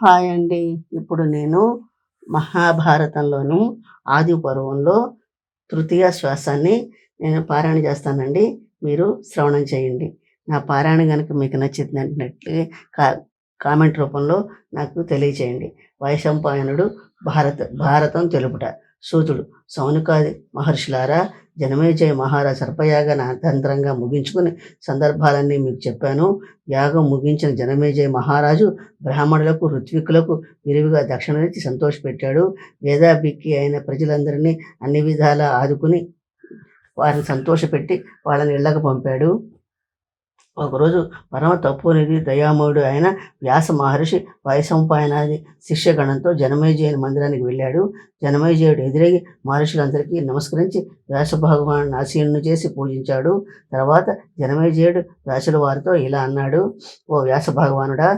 Hi అండి. ఇప్పుడు నేను మహాభారతంలోని ఆది పర్వంలో తృతీయ శ్వాసాన్ని నేను పారాయణ చేస్తానండి. మీరు శ్రవణం చేయండి. నా పారాయణ గనుక మీకు నచ్చినట్లే కా కామెంట్ రూపంలో నాకు తెలియచేయండి. వైశంపాయనుడు భారతం తెలుపుట. సూతుడు: సౌనకాది మహర్షులారా, జనమేజయ మహారాజ్ సర్పయాగ తంత్రంగా ముగించుకుని సందర్భాలన్నీ మీకు చెప్పాను. యాగం ముగించిన జనమేజయ మహారాజు బ్రాహ్మణులకు, ఋత్వికులకు విరివిగా దక్షిణనిచ్చి సంతోషపెట్టాడు. వేదాభిక్కి అయిన ప్రజలందరినీ అన్ని విధాలా ఆదుకుని వారిని సంతోషపెట్టి వాళ్ళని ఇళ్ళకు పంపాడు. ఒకరోజు పరమ తపోనిధి దయామయుడు అయిన వ్యాస మహర్షి వైశంపాయనాది శిష్యగణంతో జనమేజయుని మందిరానికి వెళ్ళాడు. జనమేజయుడు ఎదురగి మహర్షులందరికీ నమస్కరించి వ్యాస భగవాను ఆసీనుని చేసి పూజించాడు. తర్వాత జనమేజయుడు వ్యాసుల వారితో ఇలా అన్నాడు: ఓ వ్యాస భగవానుడా,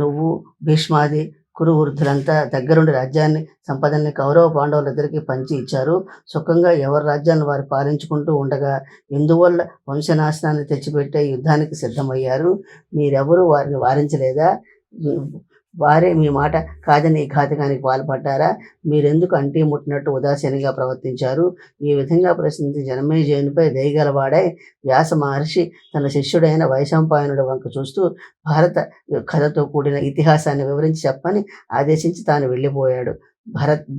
నువ్వు భీష్మాది కురు వృద్ధులంతా దగ్గరుండి రాజ్యాన్ని, సంపదల్ని కౌరవ పాండవులిద్దరికీ పంచి ఇచ్చారు. సుఖంగా ఎవరి రాజ్యాన్ని వారు పాలించుకుంటూ ఉండగా ఎందువల్ల వంశనాశనాన్ని తెచ్చిపెట్టే యుద్ధానికి సిద్ధమయ్యారు. మీరెవరూ వారిని వారించలేదా? వారే మీ మాట కాదని ఈ ఘాతకానికి పాల్పడ్డారా? మీరెందుకు అంటీ ముట్టినట్టు ఉదాసీనంగా ప్రవర్తించారు? ఈ విధంగా ప్రశ్నించి జనమేజయునిపై దయగలవాడై వ్యాస మహర్షి తన శిష్యుడైన వైశంపాయనుడి వంక చూస్తూ భారత కథతో కూడిన ఇతిహాసాన్ని వివరించి చెప్పని ఆదేశించి తాను వెళ్ళిపోయాడు.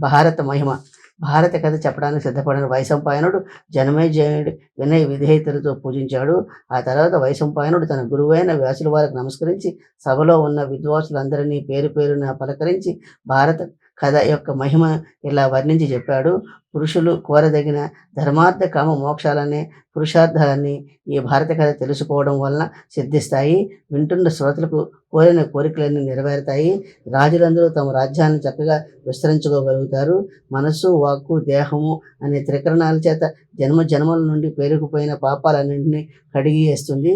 భారత మహిమ. భారత కథ చెప్పడానికి సిద్ధపడిన వైశంపాయనుడు జనమేజయుడి వినయ విధేయతలతో పూజించాడు. ఆ తర్వాత వైశంపాయనుడు తన గురువైన వ్యాసుల వారికి నమస్కరించి సభలో ఉన్న విద్వాంసులందరినీ పేరు పేరున పలకరించి భారత కథ యొక్క మహిమ ఇలా వర్ణించి చెప్పాడు. పురుషులు కోరదగిన ధర్మార్థ కామ మోక్షాలనే పురుషార్థాలన్నీ ఈ భారత కథ తెలుసుకోవడం వలన సిద్ధిస్తాయి. వింటున్న శ్రోతలకు కోరిన కోరికలన్నీ నెరవేరుతాయి. రాజులందరూ తమ రాజ్యాన్ని చక్కగా విస్తరించుకోగలుగుతారు. మనస్సు, వాక్కు, దేహము అనే త్రికరణాల చేత జన్మ జన్మల నుండి పేరుకుపోయిన పాపాలన్నింటినీ కడిగివేస్తుంది.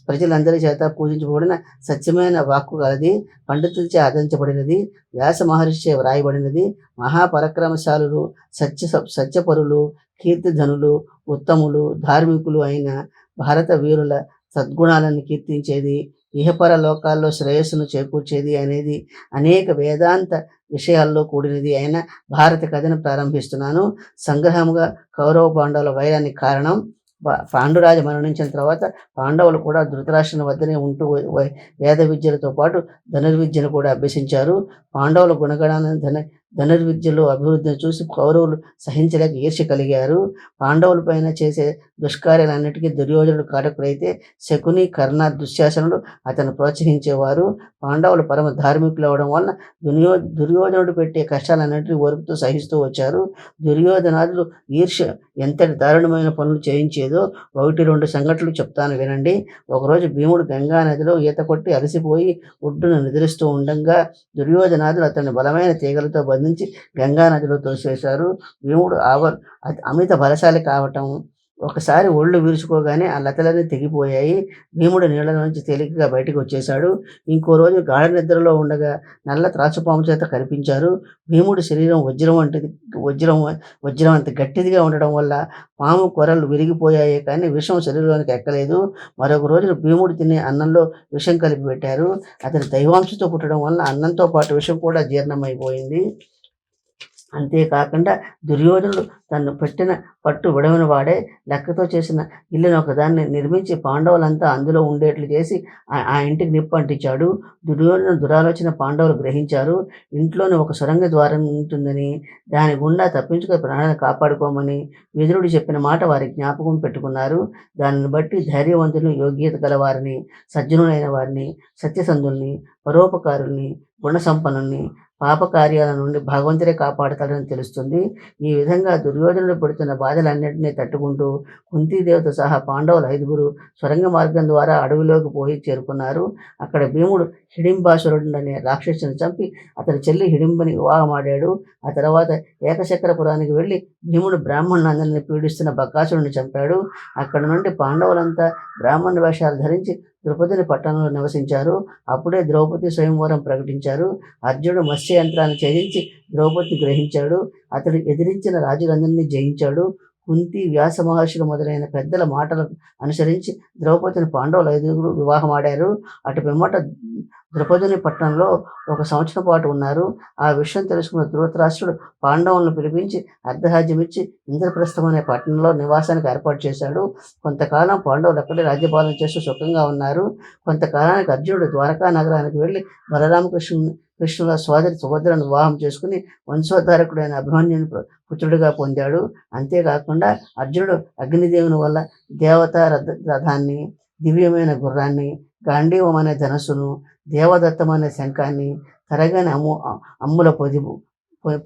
ప్రజలందరి చేత పూజించబడిన సత్యమైన వాక్కు కలది, పండితులచే ఆదరించబడినది, వ్యాస మహర్షిచే వ్రాయబడినది. మహాపరాక్రమశాలులు, సత్యపరులు, కీర్తిధనులు, ఉత్తములు, ధార్మికులు అయిన భారత వీరుల సద్గుణాలను కీర్తించేది, ఇహపర లోకాల్లో శ్రేయస్సును చేకూర్చేది అనేది అనేక వేదాంత విషయాల్లో కూడినది అయిన భారత కథను ప్రారంభిస్తున్నాను. సంగ్రహముగా కౌరవ పాండవుల వైరానికి కారణం: పాండురాజు మరణించిన తర్వాత పాండవులు కూడా ధృతరాష్ట్రుని వద్దనే ఉంటూ వేద విద్యలతో పాటు ధనుర్విద్యను కూడా అభ్యసించారు. పాండవుల గుణగణాలను ధనుర్విద్యలో అభివృద్ధిని చూసి కౌరవులు సహించలేక ఈర్ష్య కలిగారు. పాండవుల పైన చేసే దుష్కార్యాలన్నిటికీ దుర్యోధనుడు కారకుడైతే శకుని, కర్ణ, దుశ్శాసనుడు అతను ప్రోత్సహించేవారు. పాండవులు పరమ ధార్మికులు అవడం వలన దుర్యోధనుడు పెట్టే కష్టాలన్నింటినీ ఓర్పుతూ సహిస్తూ వచ్చారు. దుర్యోధనాదులు ఈర్ష్య ఎంతటి దారుణమైన పనులు చేయించేదో 1-2 సంఘటనలు చెప్తాను వినండి. ఒకరోజు భీముడు గంగా నదిలో ఈత కొట్టి అలసిపోయి ఒడ్డున నిద్రిస్తూ ఉండగా దుర్యోధనాదులు అతన్ని బలమైన తీగలతో బంధించి గంగా నదిలో తోసివేశారు. భీముడు అమిత బలశాలి కావటం ఒకసారి ఒళ్ళు విరుచుకోగానే ఆ లతలన్నీ తెగిపోయాయి. భీముడు నీళ్ల నుంచి తేలికగా బయటకు వచ్చేశాడు. ఇంకో రోజు గాఢ నిద్రలో ఉండగా నల్ల త్రాచుపాము చేత కనిపించారు. భీముడి శరీరం వజ్రం అంత గట్టిదిగా ఉండడం వల్ల పాము కొరలు విరిగిపోయాయి, కానీ విషం శరీరంలోనికి ఎక్కలేదు. మరొక రోజున భీముడు తినే అన్నంలో విషం కలిపి పెట్టారు. అతని దైవాంశతో పుట్టడం వల్ల అన్నంతో పాటు విషం కూడా జీర్ణమైపోయింది. అంతేకాకుండా దుర్యోధనుడు తను పెట్టిన పట్టు విడవని వాడే లెక్కతో చేసిన ఇల్లును ఒకదాన్ని నిర్మించి పాండవులంతా అందులో ఉండేట్లు చేసి ఆ ఇంటికి నిప్పు అంటించాడు. దుర్యోధను దురాలోచన పాండవులు గ్రహించారు. ఇంట్లోనే ఒక సొరంగ ద్వారం ఉంటుందని, దాని గుండా తప్పించుకొని ప్రాణాలను కాపాడుకోమని విదురుడు చెప్పిన మాట వారి జ్ఞాపకం పెట్టుకున్నారు. దానిని బట్టి ధైర్యవంతులు, యోగ్యత గలవారిని, సజ్జనులైన వారిని, సత్యసంధుల్ని, పరోపకారుల్ని, గుణసంపన్నుల్ని పాపకార్యాల నుండి భగవంతుడే కాపాడతాడని తెలుస్తుంది. ఈ విధంగా దుర్యోధనుడు పడుతున్న బాధలన్నింటినీ తట్టుకుంటూ కుంతీదేవితో సహా పాండవులు 5 సొరంగ మార్గం ద్వారా అడవిలోకి పోయి చేరుకున్నారు. అక్కడ భీముడు హిడింబాసురుడు అనే రాక్షసుని చంపి అతని చెల్లి హిడింబని వివాహమాడాడు. ఆ తర్వాత ఏకచక్రపురానికి వెళ్ళి భీముడు బ్రాహ్మణులందరినీ పీడిస్తున్న బకాసురుడిని చంపాడు. అక్కడ నుండి పాండవులంతా బ్రాహ్మణ వేషాలు ధరించి ద్రౌపదిని పట్టణంలో నివసించారు. అప్పుడే ద్రౌపది స్వయంవరం ప్రకటించారు. అర్జునుడు మత్స్య యంత్రాన్ని ఛేదించి ద్రౌపదిని గ్రహించాడు. అతడు ఎదిరించిన రాజులందరినీ జయించాడు. కుంతి, వ్యాస మహర్షులు మొదలైన పెద్దల మాటలను అనుసరించి ద్రౌపదిని పాండవులు 5 వివాహమాడారు. అటు పిమ్మట ద్రుపదుని పట్టణంలో 1 సంవత్సరం పాటు ఉన్నారు. ఆ విషయం తెలుసుకున్న ధృతరాష్ట్రుడు పాండవులను పిలిపించి అర్ధరాజ్యమిచ్చి ఇంద్రప్రస్థం అనే పట్టణంలో నివాసానికి ఏర్పాటు చేశాడు. కొంతకాలం పాండవులు అక్కడే రాజ్యపాలన చేస్తూ సుఖంగా ఉన్నారు. కొంతకాలానికి అర్జునుడు ద్వారకా నగరానికి వెళ్ళి కృష్ణుల సోదరి సుభద్రను వివాహం చేసుకుని వంశోద్ధారకుడైన అభిమన్యుని పుత్రుడిగా పొందాడు. అంతేకాకుండా అర్జునుడు అగ్నిదేవుని వల్ల దేవతా రథాన్ని, దివ్యమైన గుర్రాన్ని, గాంధీవం అనే ధనస్సును, దేవదత్తం అనే శంఖాన్ని, తరగని అమ్ముల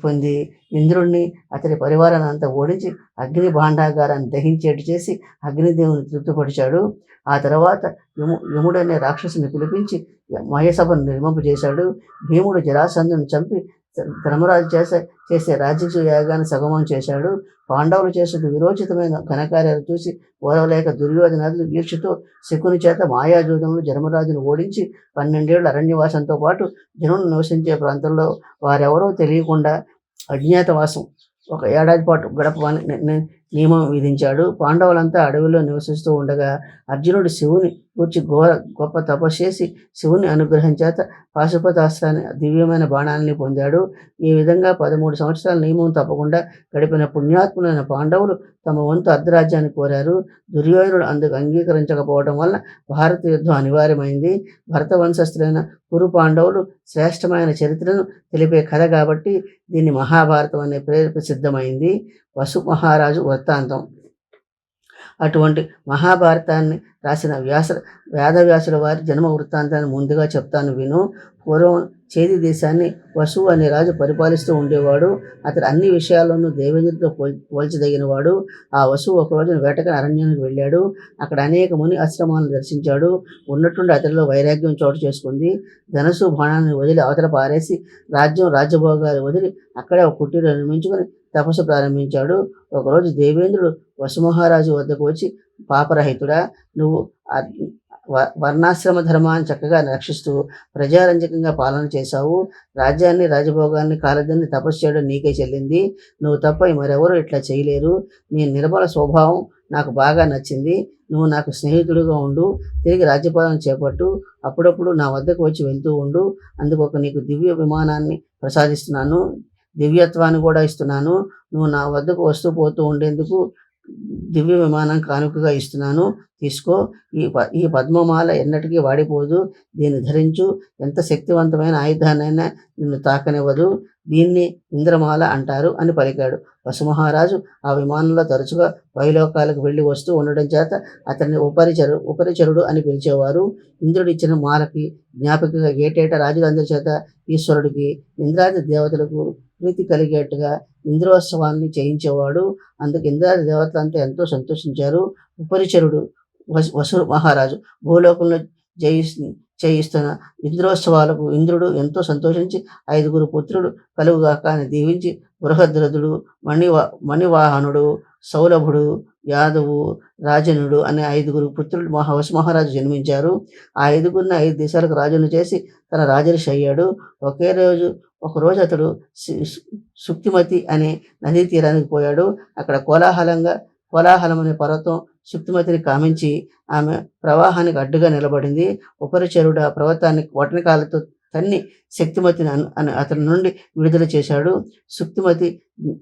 పొంది ఇంద్రుణ్ణి అతడి పరివారాన్ని అంతా ఓడించి అగ్ని భాండాగారాన్ని దహించేటి చేసి అగ్నిదేవుని తృప్తిపరిచాడు. ఆ తర్వాత యముడనే రాక్షసుని పిలిపించి మహేసభను నిర్మింపజేశాడు. భీముడు జరాసంధుని చంపి ధర్మరాజు చేసే రాజసూయ యాగాన్ని సగమం చేశాడు. పాండవులు చేసిన విరోచితమైన ఘనకార్యాలు చూసి ఓరవలేక దుర్యోధనాదులు ఈర్ష్యతో శకుని చేత మాయాజూదంలో ధర్మరాజును ఓడించి 12 ఏళ్ల అరణ్యవాసంతో పాటు జనులు నివసించే ప్రాంతంలో వారెవరో తెలియకుండా అజ్ఞాతవాసం 1 ఏడాది పాటు గడపని నియమం విధించాడు. పాండవులంతా అడవిలో నివసిస్తూ ఉండగా అర్జునుడు శివుని గూర్చి గొప్ప తపస్సు చేసి శివుని అనుగ్రహం చేత పాశుపతాస్త్రాన్ని, దివ్యమైన బాణాలని పొందాడు. ఈ విధంగా 13 సంవత్సరాల నియమం తప్పకుండా గడిపిన పుణ్యాత్ములైన పాండవులు తమ వంతు అర్ధరాజ్యాన్ని కోరారు. దుర్యోధనుడు అందుకు అంగీకరించకపోవడం వల్ల భారత యుద్ధం అనివార్యమైంది. భరత వంశస్థులైన కురు పాండవులు శ్రేష్టమైన చరిత్రను తెలిపే కథ కాబట్టి దీన్ని మహాభారతం అనే పేరు ప్రసిద్ధమైంది. వసు మహారాజు వృత్తాంతం. అటువంటి మహాభారతాన్ని రాసిన వేదవ్యాసుల వారి జన్మ వృత్తాంతాన్ని ముందుగా చెప్తాను విను. పూర్వం చేది దేశాన్ని వసువు అనే రాజు పరిపాలిస్తూ ఉండేవాడు. అతడు అన్ని విషయాల్లోనూ దేవేంద్రుడితో పోల్చదగినవాడు. ఆ వసువు ఒక రోజున వేటకని అరణ్యానికి వెళ్ళాడు. అక్కడ అనేక ముని ఆశ్రమాలను దర్శించాడు. ఉన్నట్టుండి అతడిలో వైరాగ్యం చోటు చేసుకుంది. ధనస్సు బాణాన్ని వదిలి అవతల పారేసి రాజ్యభోగాలు వదిలి అక్కడే ఒక కుటీరం నిర్మించుకొని తపస్సు ప్రారంభించాడు. ఒకరోజు దేవేంద్రుడు వసుమహారాజు వద్దకు వచ్చి, పాపరహితుడా, నువ్వు వర్ణాశ్రమ ధర్మాన్ని చక్కగా రక్షిస్తూ ప్రజారంజకంగా పాలన చేశావు. రాజ్యాన్ని, రాజభోగాల్ని కాలదాన్ని తపస్సు చేయడం నీకే చెల్లింది. నువ్వు తప్ప మరెవరూ ఇట్లా చేయలేరు. నీ నిర్మల స్వభావం నాకు బాగా నచ్చింది. నువ్వు నాకు స్నేహితుడిగా ఉండు. తిరిగి రాజ్యపాలన చేపట్టు. అప్పుడప్పుడు నా వద్దకు వచ్చి వెళ్తూ ఉండు. అందుకొక నీకు దివ్య విమానాన్ని ప్రసాదిస్తున్నాను, దివ్యత్వాన్ని కూడా ఇస్తున్నాను. నువ్వు నా వద్దకు వస్తూ పోతూ ఉండేందుకు దివ్య విమానం కానుకగా ఇస్తున్నాను, తీసుకో. ఈ పద్మమాల ఎన్నటికీ వాడిపోదు. దీన్ని ధరించు. ఎంత శక్తివంతమైన ఆయుధాన్నైనా నిన్ను తాకనివ్వదు. దీన్ని ఇంద్రమాల అంటారు అని పలికాడు. వసుమహారాజు ఆ విమానంలో తరచుగా పైలోకాలకు వెళ్ళి వస్తూ ఉండడం చేత అతన్ని ఉపరిచరుడు అని పిలిచేవారు. ఇంద్రుడు ఇచ్చిన మాలకి జ్ఞాపికగా ఏటేటా రాజులందరి చేత ఈశ్వరుడికి, ఇంద్రాది దేవతలకు ప్రీతి కలిగేట్టుగా ఇంద్రోత్సవాన్ని చేయించేవాడు. అందుకు ఇంద్రాది దేవతలంతా ఎంతో సంతోషించారు. ఉపరిచరుడు వసు మహారాజు భూలోకంలో చేయిస్తున్న ఇంద్రోత్సవాలకు ఇంద్రుడు ఎంతో సంతోషించి 5 పుత్రులు కలుగుగాక అని దీవించి బృహద్రథుడు, మణివాహనుడు, సౌలభుడు, యాదవు, రాజనుడు అనే 5 పుత్రులు వసు మహారాజు జన్మించారు. ఆ 5గురిని 5 దేశాలకు రాజును చేసి తన రాజర్షి అయ్యాడు. ఒకరోజు అతడు సుక్తిమతి అనే నదీ తీరానికి పోయాడు. అక్కడ కోలాహలం అనే పర్వతం సుక్తిమతిని కామించి ఆమె ప్రవాహానికి అడ్డుగా నిలబడింది. ఉపరిచరుడు ఆ పర్వతాన్ని వటనకాలతో తన్ని శక్తిమతిని అతని నుండి విడుదల చేశాడు. సుక్తిమతి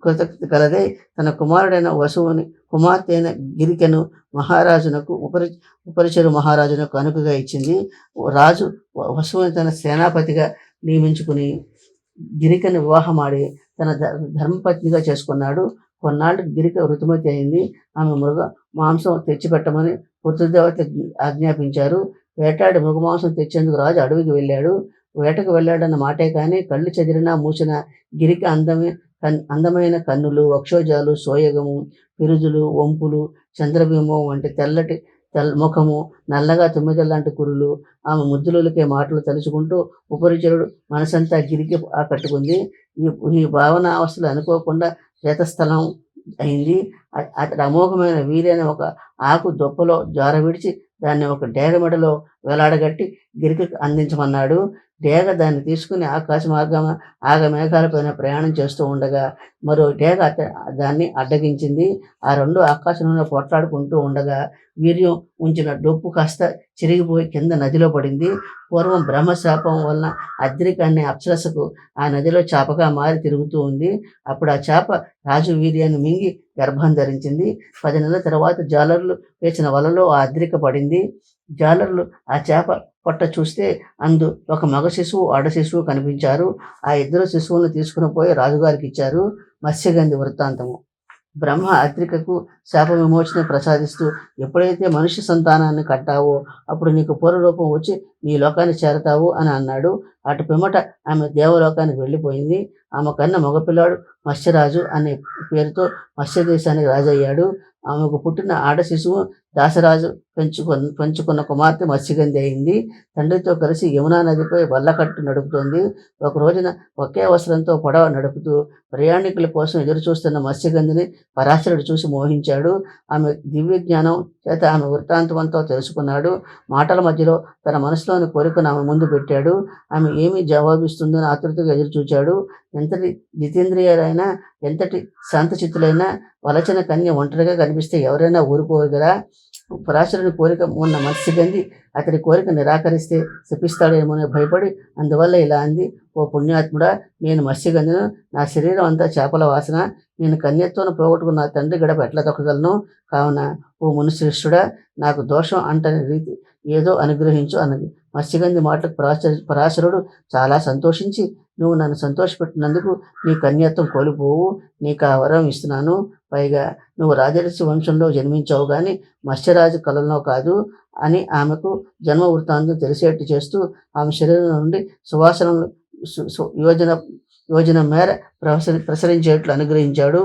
కృతజ్ఞత కలదే తన కుమారుడైన వసువుని కుమార్తె అయిన గిరికను మహారాజునకు ఉపరిచరు మహారాజునకు అనుకగా ఇచ్చింది. రాజు వసువుని తన సేనాపతిగా నియమించుకుని గిరికను వివాహమాడి తన ధర్మపత్నిగా చేసుకున్నాడు. కొన్నాళ్ళకి గిరిక ఋతుమతి అయింది. ఆమె మృగ మాంసం తెచ్చిపెట్టమని పితృదేవత ఆజ్ఞాపించారు. వేటాడి మృగమాంసం తెచ్చేందుకు రాజు అడవికి వెళ్ళాడు. వేటకు వెళ్ళాడన్న మాటే కానీ కళ్ళు చెదిరినా మూసిన గిరిక అందమైన కన్నులు, వక్షోజాలు, సోయగము, పిరుజులు, వంపులు, చంద్రబింబం వంటి తెల్లటి ముఖము, నల్లగా 9 లాంటి కురులు, ఆమె ముద్దులకే మాటలు తలుచుకుంటూ ఉపరిచరుడు మనసంతా గిరికి ఆకట్టుకుంది. ఈ భావన అవస్థలు అనుకోకుండా శ్వేతస్థలం అయింది. అతడు అమోఘమైన వీలైన ఒక ఆకు దొప్పలో జార విడిచి దాన్ని ఒక డేగ మెడలో వేలాడగట్టి గిరికి అందించమన్నాడు. డేగ దాన్ని తీసుకుని ఆకాశ మేఘాలపైన ప్రయాణం చేస్తూ ఉండగా మరో డేగ దాన్ని అడ్డగించింది. ఆ రెండు ఆకాశంలో పోట్లాడుకుంటూ ఉండగా వీర్యం ఉంచిన డొప్పు కాస్త చిరిగిపోయి కింద నదిలో పడింది. పూర్వం బ్రహ్మశాపం వలన అద్రిక అనే అప్సరసకు ఆ నదిలో చేపగా మారి తిరుగుతూ ఉంది. అప్పుడు ఆ చేప రాజు వీర్యాన్ని మింగి గర్భం ధరించింది. 10 నెలల తర్వాత జాలర్లు వేసిన వలలో ఆ అద్రిక పడింది. జాలర్లు ఆ చేప పొట్ట చూస్తే అందు ఒక మగ శిశువు, ఆడ శిశువు కనిపించారు. ఆ ఇద్దరు శిశువులను తీసుకుని పోయి రాజుగారికి ఇచ్చారు. మత్స్యగంధి వృత్తాంతము. బ్రహ్మ అద్రికకు శాప విమోచన ప్రసాదిస్తూ, ఎప్పుడైతే మనుష్య సంతానాన్ని కట్టావో అప్పుడు నీకు పూర్వరూపం వచ్చి నీ లోకాన్ని చేరతావు అని అన్నాడు. అటు పిమ్మట ఆమె దేవలోకానికి వెళ్ళిపోయింది. ఆమె కన్న మగపిల్లాడు మత్స్యరాజు అనే పేరుతో మత్స్య దేశానికి రాజు అయ్యాడు. ఆమెకు పుట్టిన ఆడ శిశువు దాసరాజు పెంచుకున్న కుమార్తె మత్స్యగంధి అయింది. తండ్రితో కలిసి యమునా నదిపై వల్లకట్టు నడుపుతోంది. ఒక రోజున ఒకే వస్త్రంతో పడవ నడుపుతూ ప్రయాణికుల కోసం ఎదురు చూస్తున్న మత్స్యగంధిని పరాశరుడు చూసి మోహించాడు. ఆమె దివ్య జ్ఞానం చేత ఆమె వృత్తాంతమంతో తెలుసుకున్నాడు. మాటల మధ్యలో తన మనసులోని కోరికను ఆమె ముందు పెట్టాడు. ఆమె ఏమి జవాబిస్తుందని ఆతృతగా ఎదురు చూచాడు. ఎంతటి జితేంద్రియులైనా, ఎంతటి శాంతచిత్తులైనా వలచిన కన్య ఒంటరిగా కనిపిస్తే ఎవరైనా ఊరుకోరు కదా. పరాశరుని కోరిక ఉన్న మత్స్యగంధి అతడి కోరిక నిరాకరిస్తే శపిస్తాడేమోని భయపడి అందువల్ల ఇలా అంది: ఓ పుణ్యాత్ముడా, నేను మత్స్యగంధిను, నా శరీరం అంతా చేపల వాసన, నేను కన్యత్వం పోగొట్టుకున్న నా తండ్రి గడప ఎట్లా తొక్కగలను? కావున ఓ మునిశ్రేష్ఠుడా, నాకు దోషం అంటని రీతి ఏదో అనుగ్రహించు అన్నది. మత్స్యగంధి మాటలకు పరాశరుడు చాలా సంతోషించి, నువ్వు నన్ను సంతోషపెట్టినందుకు నీ కన్యత్వం కోల్పోవు, నీకు ఆ వరం ఇస్తున్నాను. పైగా నువ్వు రాజర్షి వంశంలో జన్మించావు కానీ మత్స్యరాజు కలంలో కాదు అని ఆమెకు జన్మ వృత్తాంతం తెలిసేట్టు చేస్తూ ఆమె శరీరం నుండి సువాసనలు యోజన మేర ప్రసరించేట్లు అనుగ్రహించాడు.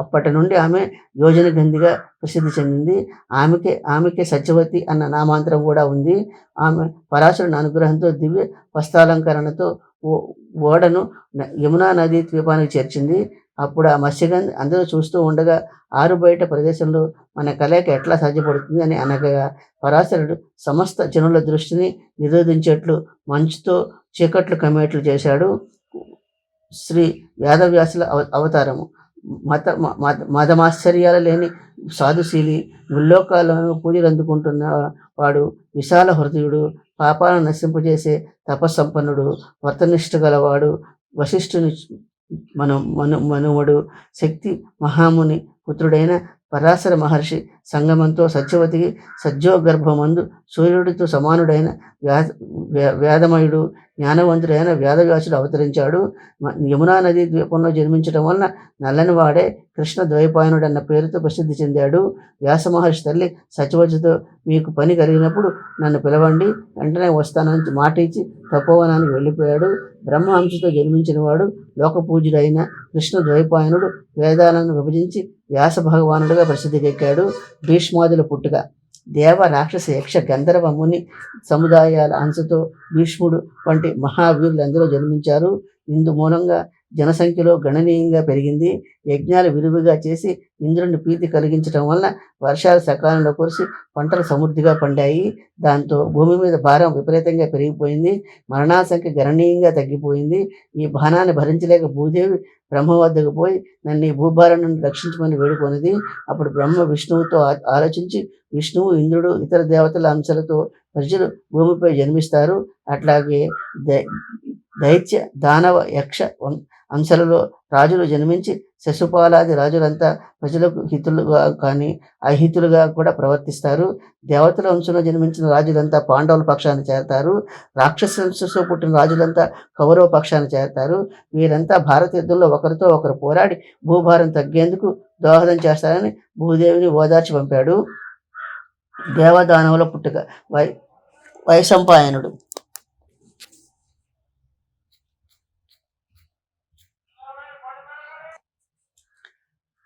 అప్పటి నుండి ఆమె యోజన గంధిగా ప్రసిద్ధి చెందింది. ఆమెకే సత్యవతి అన్న నామాంతరం కూడా ఉంది. ఆమె పరాశరుని అనుగ్రహంతో దివ్య వస్త్రాలంకరణతో ఓడను యమునా నదీ ద్వీపానికి చేర్చింది. అప్పుడు ఆ మత్స్యగంధి అందరూ చూస్తూ ఉండగా ఆరు బయట ప్రదేశంలో మన కలయిక ఎట్లా సాధ్యపడుతుంది అని అనగా పరాశరుడు సమస్త జనుల దృష్టిని నిరోధించేట్లు మంచుతో చీకట్లు కమ్మేట్లు చేశాడు. శ్రీ వేదవ్యాసుల అవతారము. మదమాశ్చర్యాలు లేని సాధుశీలి, ముల్లోకాలను పూజలు అందుకుంటున్న వాడు, విశాల హృదయుడు, పాపాలను నశింపజేసే తపస్సంపన్నుడు, వర్తనిష్ట గలవాడు, వశిష్ఠుని మనుమడు, శక్తి మహాముని పుత్రుడైన పరాశర మహర్షి సంగమంతో సత్యవతికి సజ్జోగర్భమందు సూర్యుడితో సమానుడైన వేదమయుడు, జ్ఞానవంతుడైన వేదవ్యాసుడు అవతరించాడు. యమునా నదీ ద్వీపంలో జన్మించడం వలన నల్లని వాడే కృష్ణ ద్వైపాయనుడు అన్న పేరుతో ప్రసిద్ధి చెందాడు. వ్యాస మహర్షి తల్లి సత్యవతితో, మీకు పని కలిగినప్పుడు నన్ను పిలవండి, వెంటనే వస్తానని మాట ఇచ్చి తపోవనానికి వెళ్ళిపోయాడు. బ్రహ్మహంసతో జన్మించిన వాడు లోకపూజ్యుడైన కృష్ణ ద్వైపాయనుడు వేదాలను విభజించి వ్యాస భగవానుడిగా ప్రసిద్ధికెక్కాడు. భీష్మాదుల పుట్టుక. దేవ, రాక్షస, యక్ష, గంధర్వ, ముని సముదాయాల అంశతో భీష్ముడు వంటి మహావీరులందరూ జన్మించారు. ఇందు మూలంగా జనసంఖ్యలో గణనీయంగా పెరిగింది. యజ్ఞాలు విరివిగా చేసి ఇంద్రుని ప్రీతి కలిగించడం వలన వర్షాలు సకాలంలో కురిసి పంటలు సమృద్ధిగా పండాయి. దాంతో భూమి మీద భారం విపరీతంగా పెరిగిపోయింది. మరణాల సంఖ్య గణనీయంగా తగ్గిపోయింది. ఈ భారాన్ని భరించలేక భూదేవి బ్రహ్మ వద్దకు పోయి నన్ను ఈ భూభారం నుండి రక్షించమని వేడుకొన్నది. అప్పుడు బ్రహ్మ విష్ణువుతో ఆలోచించి, విష్ణువు, ఇంద్రుడు, ఇతర దేవతల అంశాలతో ప్రజలు భూమిపై జన్మిస్తారు. అట్లాగే దైత్య, దానవ, యక్ష అంశాలలో రాజులు జన్మించి శశుపాలాది రాజులంతా ప్రజలకు హితులుగా కానీ అహితులుగా కూడా ప్రవర్తిస్తారు. దేవతల వంశంలో జన్మించిన రాజులంతా పాండవుల పక్షాన్ని చేరతారు. రాక్షస వంశంలో పుట్టిన రాజులంతా కౌరవ పక్షాన్ని చేరతారు. వీరంతా భారత యుద్ధంలో ఒకరితో ఒకరు పోరాడి భూభారం తగ్గేందుకు దోహదం చేస్తారని భూదేవిని ఓదార్చి పంపాడు. దేవదానవుల పుట్టుక. వైశంపాయనుడు.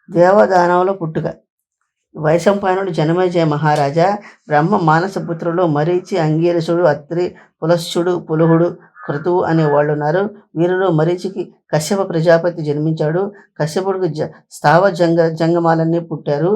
దేవదానవుల పుట్టుక. వైశంపాయనుడు జనమేజయ మహారాజా. బ్రహ్మ మానసపుత్రులు మరీచి, అంగీరసుడు, అత్రి, పులస్త్యుడు, పులుహుడు, క్రతువు అనే వాళ్ళు ఉన్నారు. వీరిలో మరీచికి కశ్యప ప్రజాపతి జన్మించాడు. కశ్యపుడికి స్థావ జంగమాలన్నీ పుట్టారు.